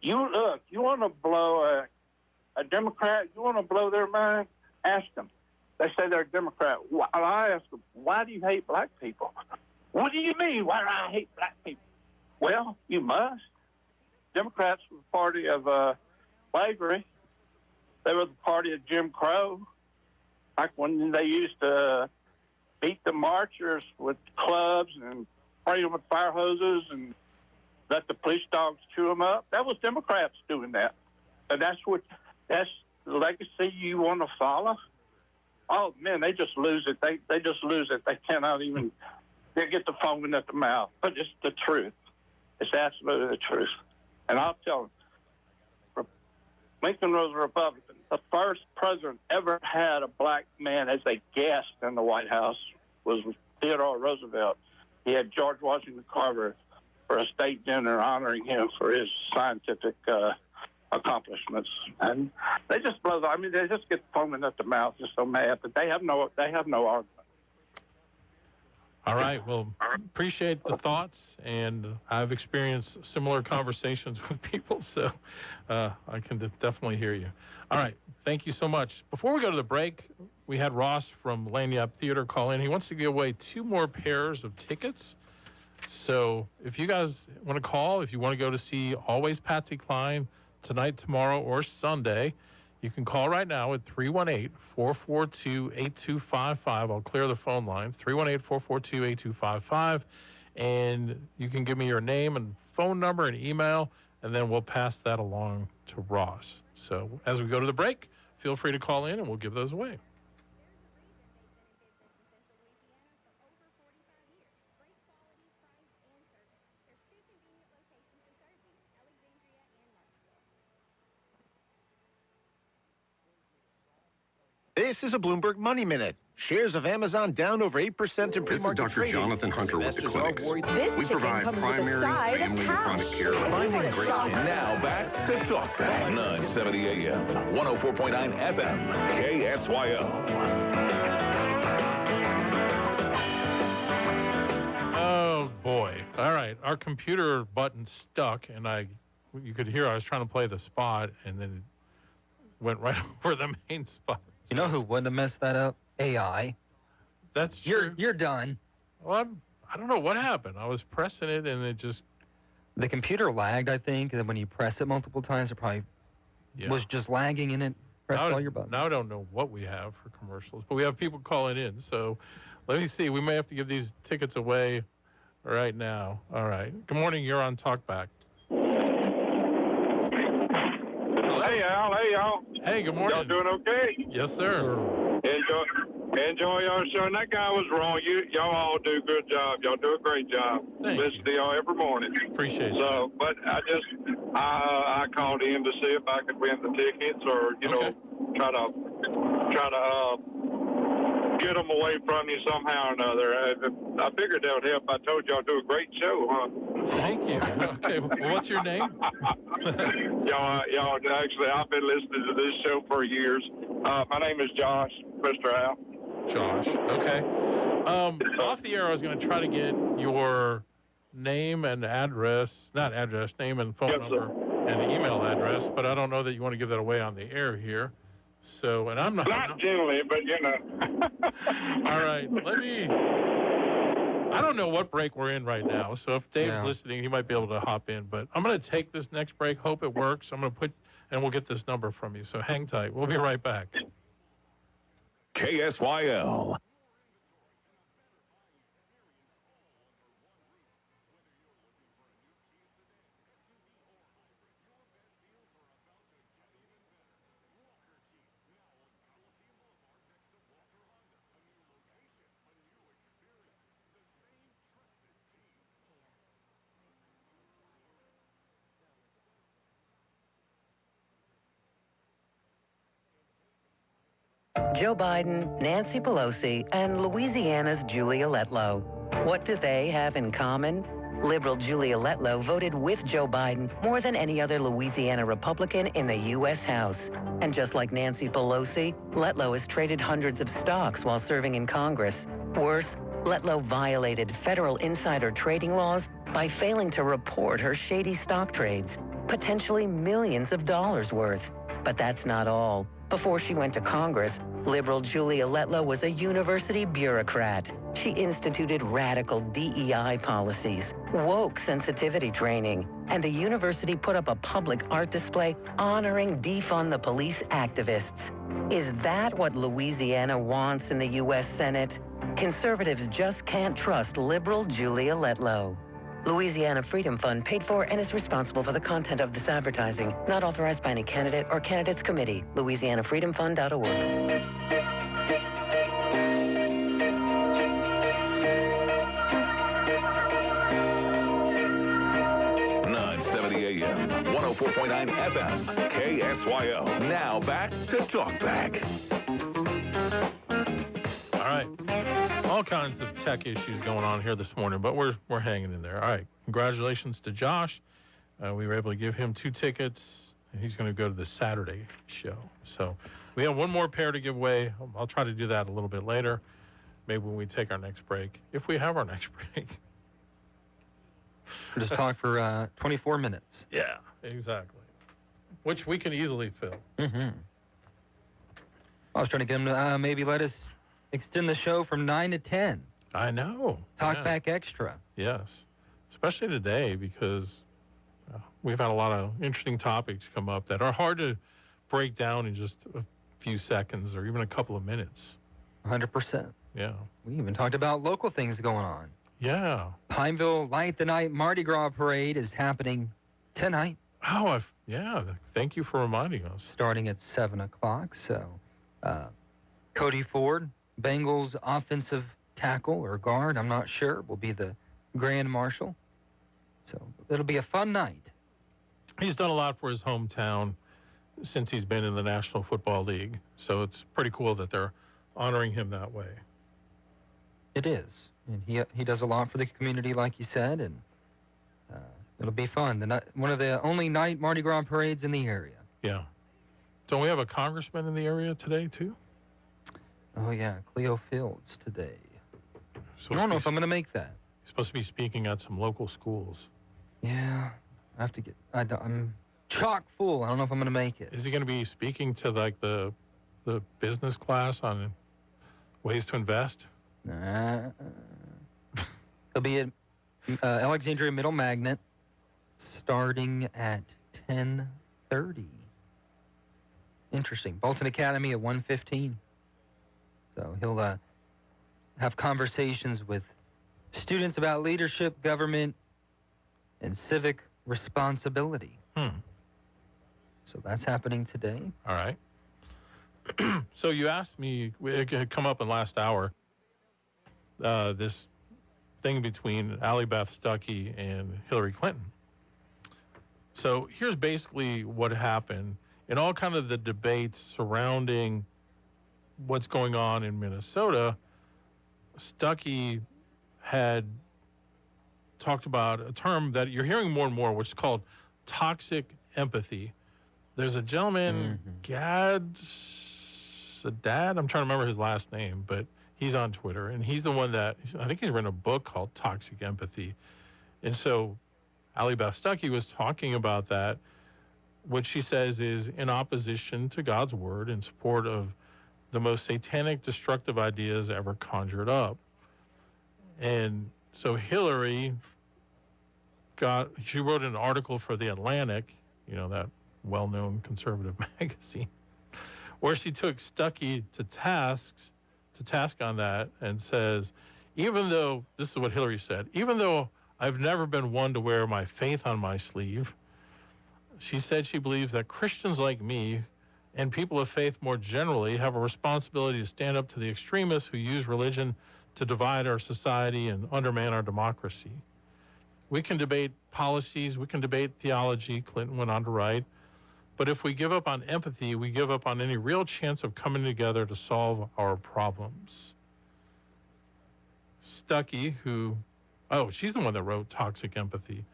You want to blow a Democrat, you want to blow their mind? Ask them. They say they're a Democrat. I ask them, why do you hate black people? What do you mean, why do I hate black people? Well, you must. Democrats were the party of slavery. They were the party of Jim Crow. Like when they used to beat the marchers with clubs and spray them with fire hoses and let the police dogs chew them up. That was Democrats doing that. And that's the legacy you want to follow. Oh, man, they just lose it. They just lose it. They cannot even, they get the foaming at the mouth. But it's the truth. It's absolutely the truth. And I'll tell them, Lincoln was a Republican. The first president ever had a black man as a guest in the White House was Theodore Roosevelt. He had George Washington Carver for a state dinner honoring him for his scientific accomplishments. And they just blow the, I mean, they just get foaming at the mouth, just so mad, but they have no argument. All right. Well, appreciate the thoughts, and I've experienced similar conversations with people, so I can definitely hear you. All right. Thank you so much. Before we go to the break, we had Ross from Lagniappe Theater call in. He wants to give away 2 more pairs of tickets. So if you guys want to call, if you want to go to see Always Patsy Cline tonight, tomorrow, or Sunday, you can call right now at 318-442-8255. I'll clear the phone line, 318-442-8255. And you can give me your name and phone number and email, and then we'll pass that along to Ross. So as we go to the break, feel free to call in, and we'll give those away. This is a Bloomberg Money Minute. Shares of Amazon down over 8% in pre-market This is Dr. trading. Jonathan Hunter with the clinics. This We provide primary, family, and chronic care. Finding great Now back to Talk Back, 970 AM, 104.9 FM, KSYO. Oh, boy. All right. Our computer button stuck, and you could hear I was trying to play the spot, and then it went right over the main spot. You know who wouldn't have messed that up? AI. That's true. You're done. Well, I don't know what happened. I was pressing it, and it just... The computer lagged, I think, and then when you press it multiple times, it probably was just lagging, and it pressed all your buttons. Now I don't know what we have for commercials, but we have people calling in. So let me see. We may have to give these tickets away right now. All right. Good morning. You're on Talkback. Hey, Al. Hey, y'all. Hey, good morning. Y'all doing okay? Yes, sir. Enjoy your show. And that guy was wrong. Y'all all do a good job. Y'all do a great job. Listen to y'all every morning. Appreciate it. So, but I called in to see if I could win the tickets or, you know, try to get them away from you somehow or another. I figured that would help. I told y'all do a great show, huh? Thank you. Okay, well, what's your name? y'all, actually, I've been listening to this show for years. My name is Josh, Mr. Al. Josh. Okay. Off the air, I was going to try to get your name and address, name and phone number and the email address, but I don't know that you want to give that away on the air here. So, and I'm not. Not generally, but you know. All right. I don't know what break we're in right now. So if Dave's listening, he might be able to hop in. But I'm going to take this next break. Hope it works. I'm going to and we'll get this number from you. So hang tight. We'll be right back. KSYL. Joe Biden, Nancy Pelosi, and Louisiana's Julia Letlow. What do they have in common? Liberal Julia Letlow voted with Joe Biden more than any other Louisiana Republican in the U.S. House. And just like Nancy Pelosi, Letlow has traded hundreds of stocks while serving in Congress. Worse, Letlow violated federal insider trading laws by failing to report her shady stock trades, potentially millions of dollars worth. But that's not all. Before she went to Congress, liberal Julia Letlow was a university bureaucrat. She instituted radical DEI policies, woke sensitivity training, and the university put up a public art display honoring defund the police activists. Is that what Louisiana wants in the U.S. Senate? Conservatives just can't trust liberal Julia Letlow. Louisiana Freedom Fund paid for and is responsible for the content of this advertising. Not authorized by any candidate or candidates committee. LouisianaFreedomFund.org. 970 AM, 104.9 FM, KSYL. Now back to Talkback. All right. All kinds of tech issues going on here this morning, but we're hanging in there. All right. Congratulations to Josh. We were able to give him 2 tickets, and he's going to go to the Saturday show. So we have one more pair to give away. I'll try to do that a little bit later, maybe when we take our next break, if we have our next break. We'll just talk for 24 minutes. Yeah, exactly. Which we can easily fill. Mm-hmm. I was trying to get him to maybe let us extend the show from 9 to 10. I know. Talkback extra. Yes. Especially today, because we've had a lot of interesting topics come up that are hard to break down in just a few seconds or even a couple of minutes. 100%. Yeah. We even talked about local things going on. Yeah. Pineville Light the Night Mardi Gras Parade is happening tonight. Oh, yeah. Thank you for reminding us. Starting at 7 o'clock. So, Cody Ford, Bengals offensive tackle or guard, I'm not sure, will be the grand marshal. So it'll be a fun night. He's done a lot for his hometown since he's been in the National Football League. So it's pretty cool that they're honoring him that way. It is. And he does a lot for the community, like you said, and it'll be fun. One of the only night Mardi Gras parades in the area. Yeah. Don't we have a congressman in the area today, too? Oh, yeah, Cleo Fields today. I don't know if I'm going to make that. He's supposed to be speaking at some local schools. Yeah, I have to get... I'm chock full. I don't know if I'm going to make it. Is he going to be speaking to, like, the business class on ways to invest? Nah. He'll be at Alexandria Middle Magnet starting at 10:30. Interesting. Bolton Academy at 1:15. So he'll have conversations with Students about leadership, government, and civic responsibility. So that's happening today. All right. So you asked me, it had come up in last hour, this thing between Allie Beth Stuckey and Hillary Clinton. So here's basically what happened in all kind of the debates surrounding what's going on in Minnesota. Stuckey had talked about a term that you're hearing more and more, which is called toxic empathy. There's a gentleman, Gad Sadat, I'm trying to remember his last name, but he's on Twitter, and he's the one that, I think he's written a book called Toxic Empathy. And so Allie Beth Stuckey was talking about that, what she says is in opposition to God's word, in support of the most satanic, destructive ideas ever conjured up. And so Hillary she wrote an article for The Atlantic, you know, that well-known conservative magazine, where she took Stuckey to task on that and says, even though, this is what Hillary said, even though I've never been one to wear my faith on my sleeve, she said she believes that Christians like me and people of faith more generally have a responsibility to stand up to the extremists who use religion to divide our society and undermine our democracy. We can debate policies, we can debate theology, Clinton went on to write, but if we give up on empathy, we give up on any real chance of coming together to solve our problems. Stuckey, she's the one that wrote Toxic Empathy,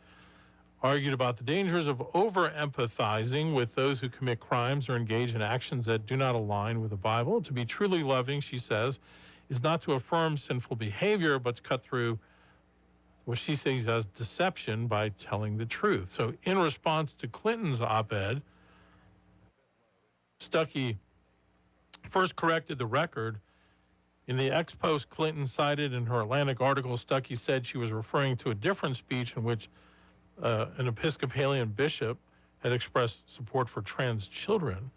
argued about the dangers of over-empathizing with those who commit crimes or engage in actions that do not align with the Bible. To be truly loving, she says, is not to affirm sinful behavior, but to cut through what she sees as deception by telling the truth. So in response to Clinton's op-ed, Stuckey first corrected the record. In the ex-post Clinton cited in her Atlantic article, Stuckey said she was referring to a different speech in which an Episcopalian bishop had expressed support for trans children.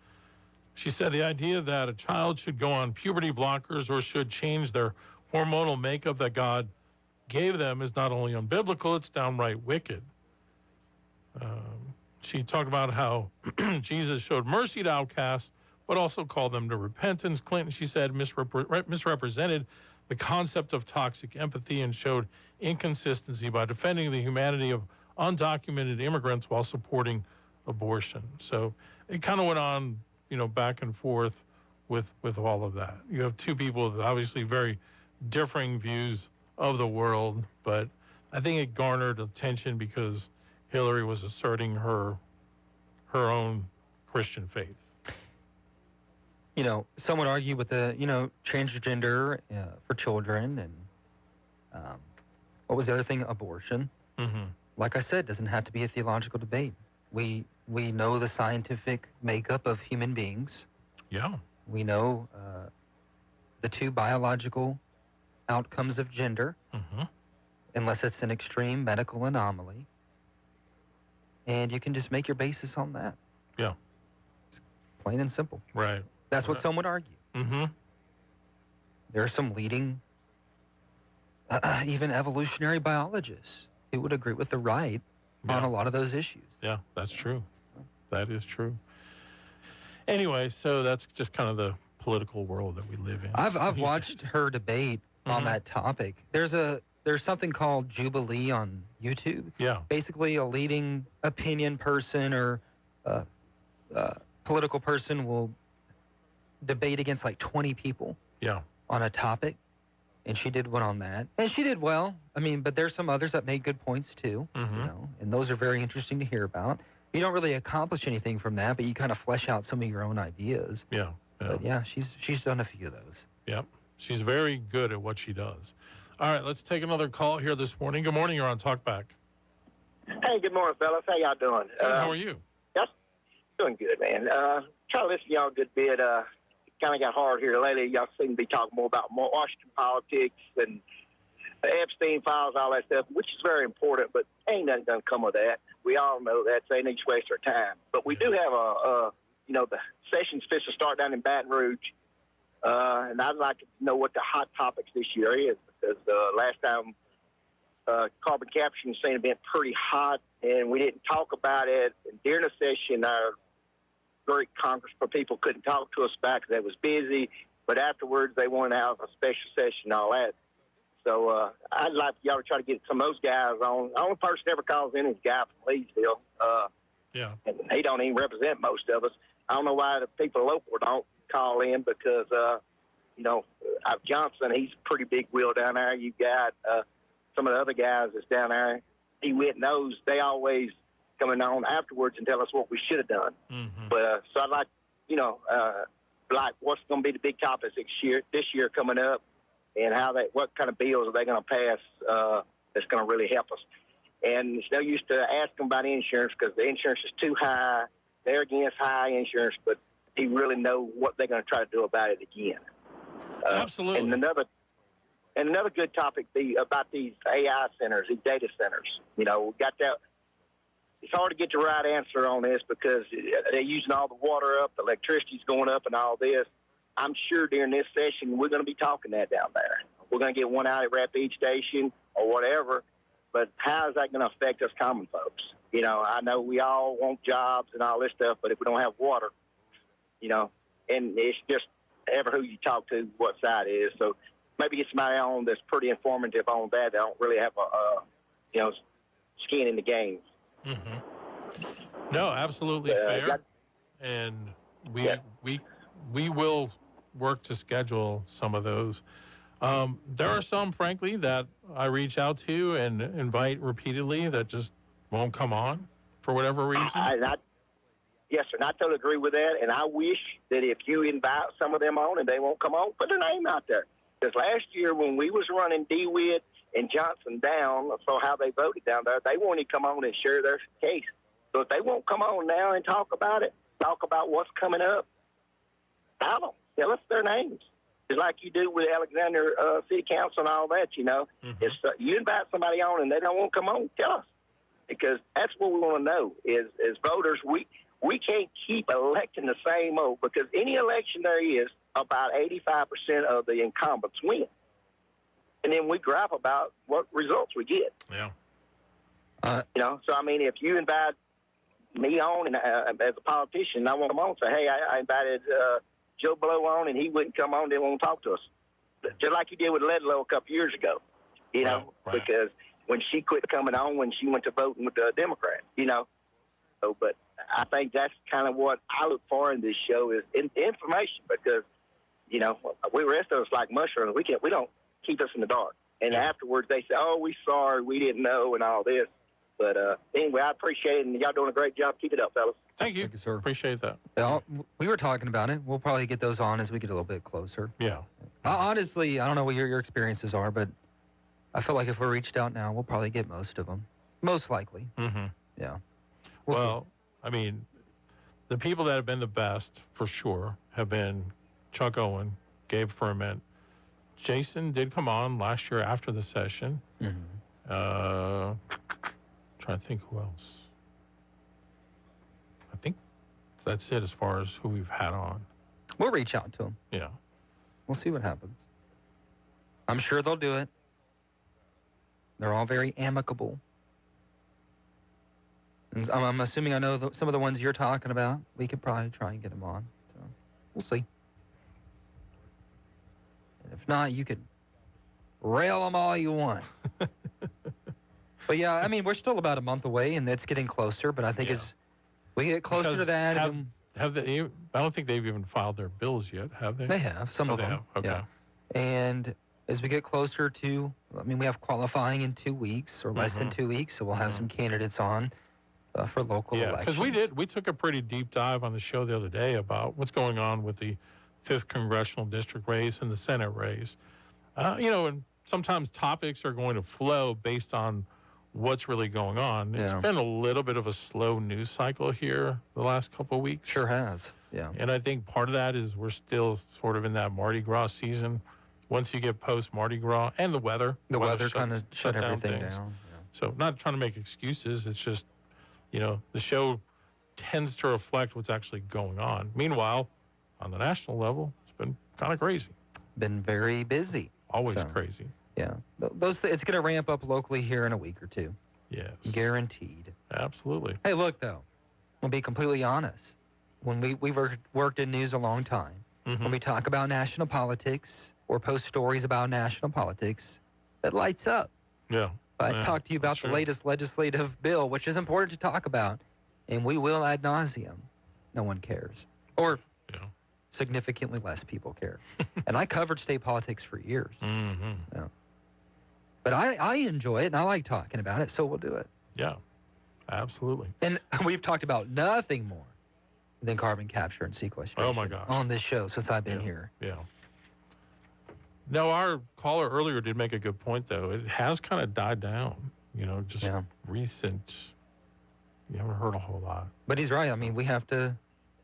She said the idea that a child should go on puberty blockers or should change their hormonal makeup that God gave them is not only unbiblical, it's downright wicked. She talked about how Jesus showed mercy to outcasts, but also called them to repentance. Clinton, she said, misrepresented the concept of toxic empathy and showed inconsistency by defending the humanity of undocumented immigrants while supporting abortion. So it kind of went on, back and forth with all of that. You have two people with obviously very differing views of the world, but I think it garnered attention because Hillary was asserting her own Christian faith. Some would argue with the, transgender for children and what was the other thing? Abortion. Mm-hmm. Like I said, doesn't have to be a theological debate. We know the scientific makeup of human beings. Yeah. We know the two biological outcomes of gender, unless it's an extreme medical anomaly. And you can just make your basis on that. Yeah. It's plain and simple. Right. That's what some would argue. Mm-hmm. There are some leading, even evolutionary biologists who would agree with the right on a lot of those issues. Yeah, that's true. That is true. Anyway, so that's just kind of the political world that we live in. I've watched her debate on that topic. There's something called Jubilee on YouTube. Yeah. Basically, a leading opinion person or political person will debate against like 20 people. Yeah. On a topic. And she did one on that. And she did well. I mean, but there's some others that made good points too. And those are very interesting to hear about. You don't really accomplish anything from that, but you kind of flesh out some of your own ideas. Yeah. But yeah, she's done a few of those. Yep. She's very good at what she does. All right, let's take another call here this morning. Good morning. You're on Talkback. Hey, good morning, fellas. How y'all doing? Good. How are you? Yes, doing good, man. Try to listen to y'all a good bit. Kind of got hard here lately. Y'all seem to be talking more about Washington politics and the Epstein files, all that stuff, which is very important, but ain't nothing going to come of that. We all know that. They need to waste our time. But we do have the session's supposed to start down in Baton Rouge. And I'd like to know what the hot topics this year is, because last time carbon capture and saying been pretty hot, and we didn't talk about it. And during the session, our great Congress people couldn't talk to us back because they was busy. But afterwards, they wanted to have a special session and all that. So I'd like y'all to try to get some of those guys on. The only person that ever calls in is a guy from Leesville. And he don't even represent most of us. I don't know why the people local don't call in because, Johnson, he's a pretty big wheel down there. You've got some of the other guys that's down there. DeWitt knows they always coming on afterwards and tell us what we should have done. But so I'd like, like what's going to be the big topics this year coming up, and what kind of bills are they going to pass that's going to really help us. And it's no use to ask them about insurance because the insurance is too high. They're against high insurance, but they really know what they're going to try to do about it again. Absolutely. And another good topic be about these AI centers, these data centers. We got that. It's hard to get the right answer on this because they're using all the water up, the electricity's going up, and all this. I'm sure during this session we're going to be talking that down there. We're going to get one out at Rapides Station or whatever. But how is that going to affect us common folks? I know we all want jobs and all this stuff, but if we don't have water, and it's just ever who you talk to, what side it is. So maybe get somebody on that's pretty informative on that. They don't really have skin in the game. No, absolutely fair. And we will work to schedule some of those. There are some, frankly, that I reach out to and invite repeatedly that just won't come on for whatever reason. Yes, sir. And I totally agree with that. And I wish that if you invite some of them on and they won't come on, put their name out there. Because last year when we was running DeWitt and Johnson down for how they voted down there, they wanted to come on and share their case. So if they won't come on now and talk about it, talk about what's coming up, tell us their names. It's like you do with Alexander City Council and all that, If you invite somebody on and they don't want to come on, tell us. Because that's what we want to know is voters, we can't keep electing the same old, because any election there is, about 85% of the incumbents win. And then we gripe about what results we get. Yeah. So, if you invite me on and as a politician, I want to come on and say, hey, I invited Joe Blow on and he wouldn't come on, they won't talk to us. Just like you did with Ledlow a couple years ago, Right. Because when she quit coming on, when she went to voting with the Democrats, So, but I think that's kind of what I look for in this show is information because, we rest of us like mushrooms. We don't keep us in the dark. And afterwards they say, oh, we sorry, we didn't know and all this. But anyway, I appreciate it, and y'all doing a great job. Keep it up, fellas. Thank you. Thank you, sir. Appreciate that. Yeah, we were talking about it. We'll probably get those on as we get a little bit closer. Yeah. Honestly, I don't know what your experiences are, but I feel like if we reached out now, we'll probably get most of them. Most likely. Yeah. Well, the people that have been the best, for sure, have been Chuck Owen, Gabe Ferment. Jason did come on last year after the session. Trying to think who else. I think that's it as far as who we've had on. We'll reach out to them. Yeah. We'll see what happens. I'm sure they'll do it. They're all very amicable. And I'm assuming I know some of the ones you're talking about. We could probably try and get them on. So we'll see. And if not, you could rail them all you want. But yeah, we're still about a month away, and it's getting closer. But I think as we get closer to that, have they? I don't think they've even filed their bills yet, have they? They have some of them. Have? Okay. Yeah. And as we get closer to, we have qualifying in 2 weeks or less than 2 weeks, so we'll have some candidates on for local elections. Because we took a pretty deep dive on the show the other day about what's going on with the 5th congressional district race and the Senate race. And sometimes topics are going to flow based on what's really going on. It's been a little bit of a slow news cycle here the last couple of weeks. Sure has, yeah. And I think part of that is we're still sort of in that Mardi Gras season. Once you get post-Mardi Gras and the weather. The weather kind of shut everything down. Yeah. So not trying to make excuses. It's just, the show tends to reflect what's actually going on. Meanwhile, on the national level, it's been kind of crazy. Been very busy. Always crazy. Yeah. It's going to ramp up locally here in a week or two. Yes. Guaranteed. Absolutely. Hey, look, though. I'll be completely honest. When we've worked in news a long time, when we talk about national politics or post stories about national politics, it lights up. Yeah. I talked to you about the latest legislative bill, which is important to talk about, and we will ad nauseum. No one cares. Or significantly less people care. And I covered state politics for years. Yeah. But I enjoy it, and I like talking about it, so we'll do it. Yeah, absolutely. And we've talked about nothing more than carbon capture and sequestration. Oh, my gosh. On this show since I've been here. Yeah. No, our caller earlier did make a good point, though. It has kind of died down, just recent. You haven't heard a whole lot. But he's right. I mean, we have to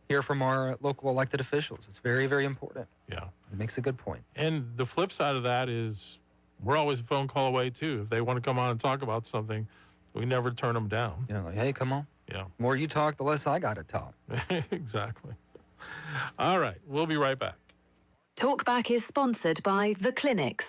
hear from our local elected officials. It's very, very important. Yeah. It makes a good point. And the flip side of that is we're always a phone call away, too. If they want to come on and talk about something, we never turn them down. Yeah, like, hey, come on. Yeah. The more you talk, the less I got to talk. Exactly. All right. We'll be right back. Talkback is sponsored by The Clinics.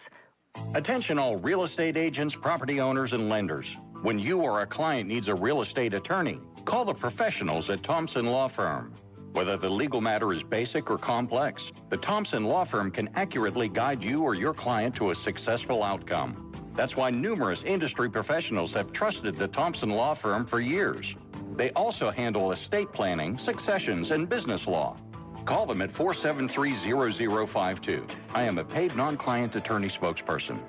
Attention all real estate agents, property owners, and lenders. When you or a client needs a real estate attorney, call the professionals at Thompson Law Firm. Whether the legal matter is basic or complex, the Thompson Law Firm can accurately guide you or your client to a successful outcome. That's why numerous industry professionals have trusted the Thompson Law Firm for years. They also handle estate planning, successions, and business law. Call them at 473-0052. I am a paid non-client attorney spokesperson.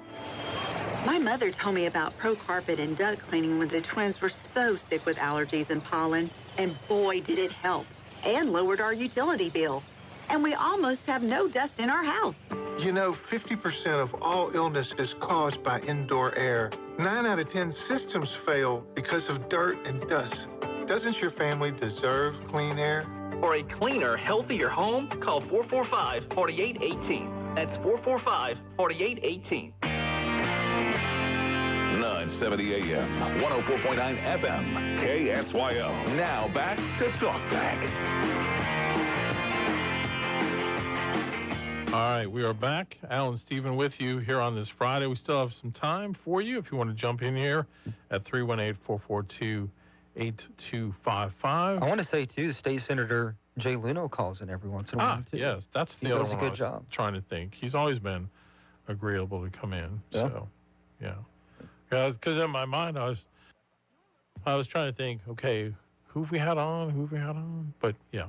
My mother told me about Pro Carpet and duct cleaning when the twins were so sick with allergies and pollen. And boy, did it help. And lowered our utility bill. And we almost have no dust in our house. 50% of all illness is caused by indoor air. 9 out of 10 systems fail because of dirt and dust. Doesn't your family deserve clean air? For a cleaner, healthier home, call 445-4818. That's 445-4818. 970 AM, 104.9 FM, KSYO. Now back to Talkback. All right, we are back. Alan Stephen with you here on this Friday. We still have some time for you if you want to jump in here at 318-442-8255. I want to say, too, State Senator Jay Luno calls in every once in a while, too. Yes, that's the other one. He does a good job. Trying to think. He's always been agreeable to come in. Yeah. So, yeah. Because in my mind, I was trying to think, okay, who have we had on? But, yeah,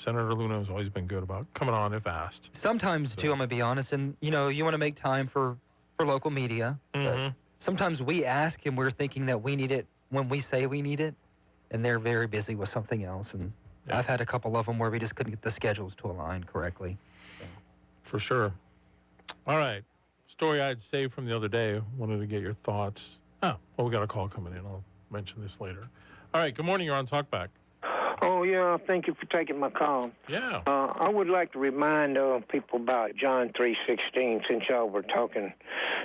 Senator Luno has always been good about coming on if asked. Sometimes, too, I'm going to be honest, and, you want to make time for local media. Mm-hmm. Sometimes we ask and we're thinking that we need it when we say we need it, and they're very busy with something else. And I've had a couple of them where we just couldn't get the schedules to align correctly. For sure. All right. Story I had saved from the other day. Wanted to get your thoughts. We got a call coming in. I'll mention this later. All right. Good morning. You're on Talkback. Oh, yeah. Thank you for taking my call. Yeah. I would like to remind people about John 3:16, since y'all were talking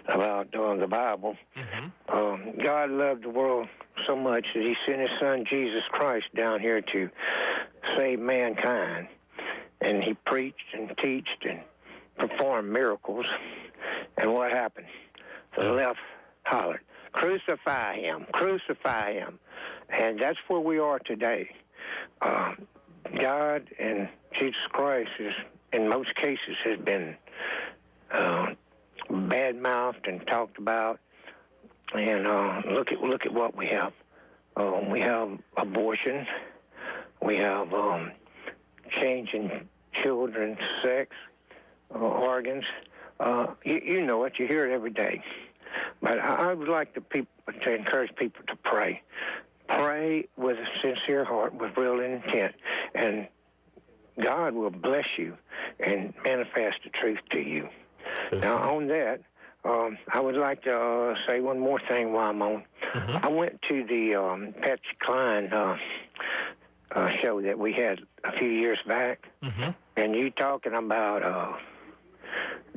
about the Bible. Mm-hmm. God loved the world so much that he sent his son, Jesus Christ, down here to save mankind. And he preached and taught and performed miracles. And what happened? The left hollered, crucify him, crucify him. And that's where we are today. God and Jesus Christ is, in most cases, has been bad-mouthed and talked about. And look at what we have. We have abortion. We have changing children's sex organs. You know it. You hear it every day. But I would like to encourage people to pray. Pray with a sincere heart, with real intent, and God will bless you and manifest the truth to you. Now, on that, I would like to say one more thing while I'm on. I went to the Patsy Cline show that we had a few years back, and you talking about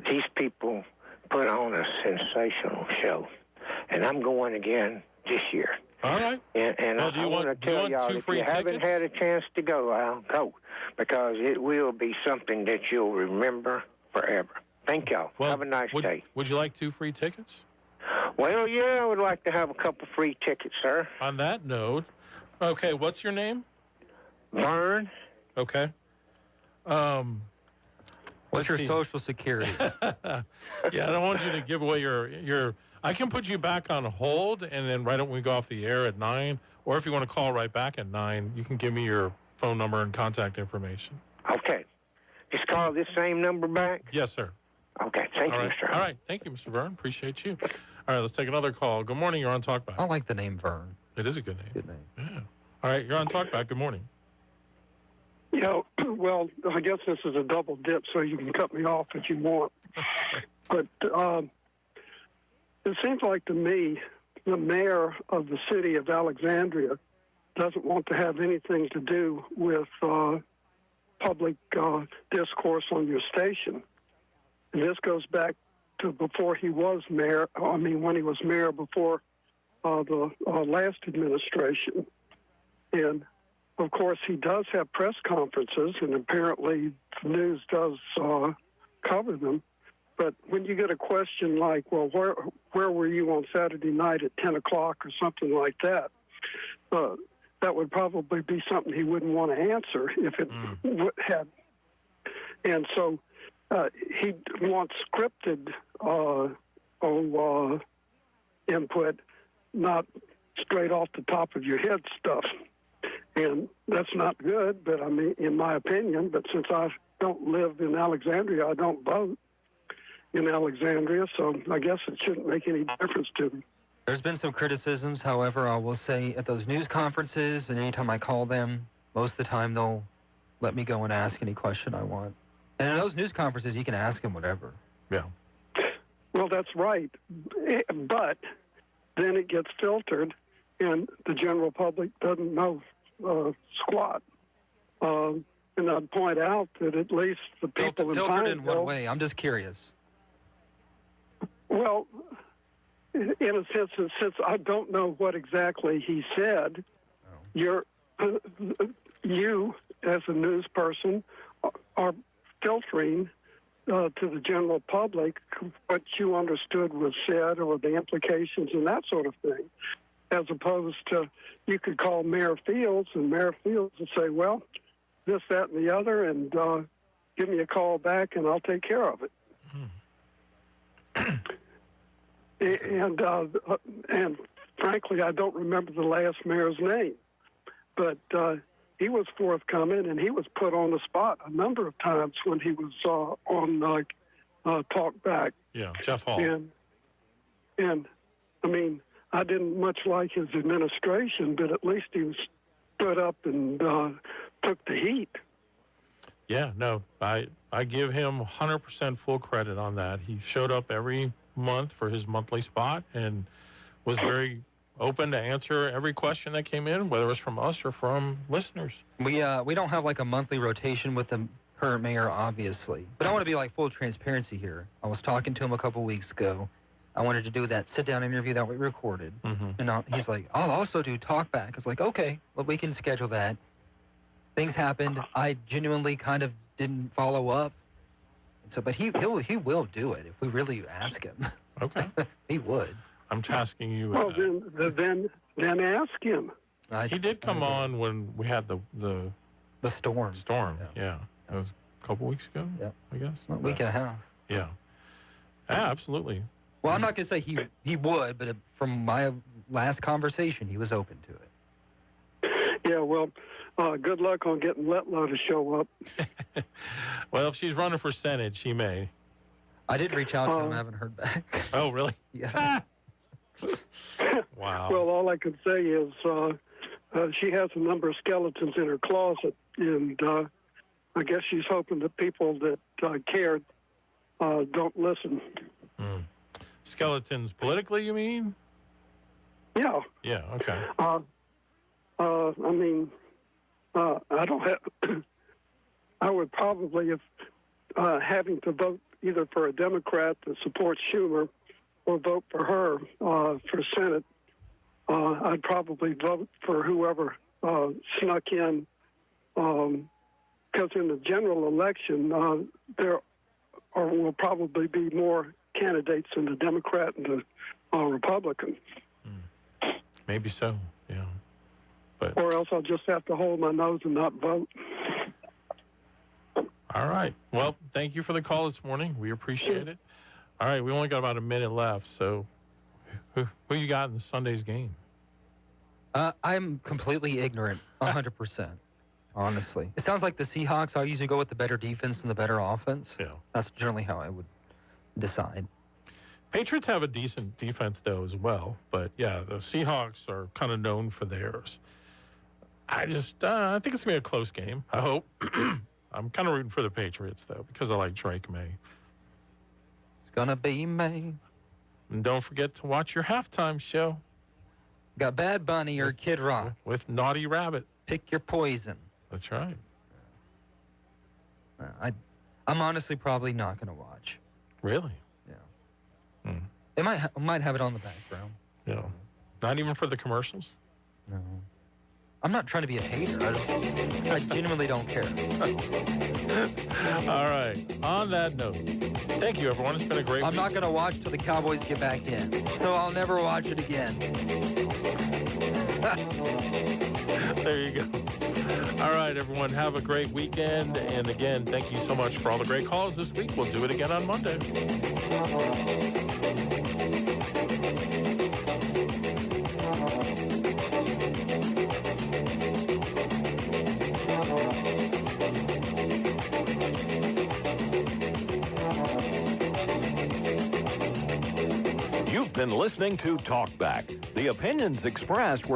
these people put on a sensational show, and I'm going again this year. All right. And I want to tell y'all, if you haven't had a chance to go, I'll go, because it will be something that you'll remember forever. Thank you. Well, have a nice day. Would you like 2 free tickets? Well, yeah, I would like to have a couple free tickets, sir. On that note, okay, what's your name? Vern. Okay. What's your social security? Yeah, I don't want you to give away your. I can put you back on hold, and then right when we go off the air at 9, or if you want to call right back at 9, you can give me your phone number and contact information. Okay. Just call this same number back? Yes, sir. Okay. Thank you, Mr. All right. Thank you, Mr. Vern. Appreciate you. All right, let's take another call. Good morning. You're on Talkback. I like the name Vern. It is a good name. Good name. Yeah. All right, you're on Talkback. Good morning. Yeah, well, I guess this is a double dip, so you can cut me off if you want. But it seems like to me the mayor of the city of Alexandria doesn't want to have anything to do with public discourse on your station. And this goes back to before he was mayor, when he was mayor before the last administration. And, of course, he does have press conferences, and apparently the news does cover them. But when you get a question like, well, where were you on Saturday night at 10 o'clock or something like that, that would probably be something he wouldn't want to answer if it had. And so he wants scripted input, not straight off the top of your head stuff. And that's not good, but in my opinion, but since I don't live in Alexandria, I don't vote in Alexandria, so I guess it shouldn't make any difference to me. There's been some criticisms, however, I will say at those news conferences and anytime I call them, most of the time they'll let me go and ask any question I want. And in those news conferences, you can ask them whatever. Yeah. Well, that's right. But then it gets filtered, and the general public doesn't know squat. And I'd point out that at least the people in Filtered in Pineville, what way? I'm just curious. well, in a sense, since I don't know what exactly he said, you, as a news person, are filtering to the general public what you understood was said or the implications and that sort of thing, as opposed to you could call Mayor Fields, and Mayor Fields would say, well, this, that, and the other, and give me a call back, and I'll take care of it. And frankly, I don't remember the last mayor's name, but he was forthcoming, and he was put on the spot a number of times when he was on Talkback. Yeah, Jeff Hall. And I didn't much like his administration, but at least he was stood up and took the heat. Yeah, no, I give him 100% full credit on that. He showed up every month for his monthly spot and was very open to answer every question that came in, whether it was from us or from listeners. We don't have like a monthly rotation with the current mayor, obviously. But I want to be like full transparency here. I was talking to him a couple weeks ago. I wanted to do that sit-down interview that we recorded. And he's like, I'll also do Talkback. I was like, okay, well, we can schedule that. Things happened. I genuinely kind of didn't follow up. So, but he will do it if we really ask him. Okay. He would. I'm tasking you. Well, then ask him. He did come on when we had the storm. Yeah. That was a couple weeks ago. Yeah. I guess. A week and a half. Yeah. Yeah, absolutely. Well, I'm not gonna say he would, but from my last conversation, he was open to it. Yeah. Well, good luck on getting Letlow to show up. Well, if she's running for Senate, she may. I did reach out to him. I haven't heard back. Oh, really? Yeah. Wow. Well, all I can say is she has a number of skeletons in her closet, and I guess she's hoping that people that cared don't listen. Skeletons politically, you mean? Yeah. Yeah, okay. I don't have... I would probably, if having to vote either for a Democrat that supports Schumer or vote for her for Senate, I'd probably vote for whoever snuck in, because in the general election, there or will probably be more candidates than the Democrat and the Republican. Maybe so, yeah. But or else I'll just have to hold my nose and not vote. All right. Well, thank you for the call this morning. We appreciate it. All right, we only got about a minute left, so who you got in Sunday's game? I'm completely ignorant, 100%, honestly. It sounds like the Seahawks. I usually go with the better defense and the better offense. Yeah. That's generally how I would decide. Patriots have a decent defense, though, as well. But, yeah, the Seahawks are kind of known for theirs. I think it's going to be a close game, I hope. I'm kind of rooting for the Patriots, though, because I like Drake May. It's going to be May. And don't forget to watch your halftime show. Got Bad Bunny or Kid Rock. With Naughty Rabbit. Pick your poison. That's right. I'm honestly probably not going to watch. Really? Yeah. It might have it on the background. Yeah. Not even for the commercials? No. I'm not trying to be a hater. I genuinely don't care. All right. On that note, thank you, everyone. It's been a great week. I'm not going to watch till the Cowboys get back in, so I'll never watch it again. There you go. All right, everyone. Have a great weekend. And again, thank you so much for all the great calls this week. We'll do it again on Monday. You've been listening to Talkback. The opinions expressed were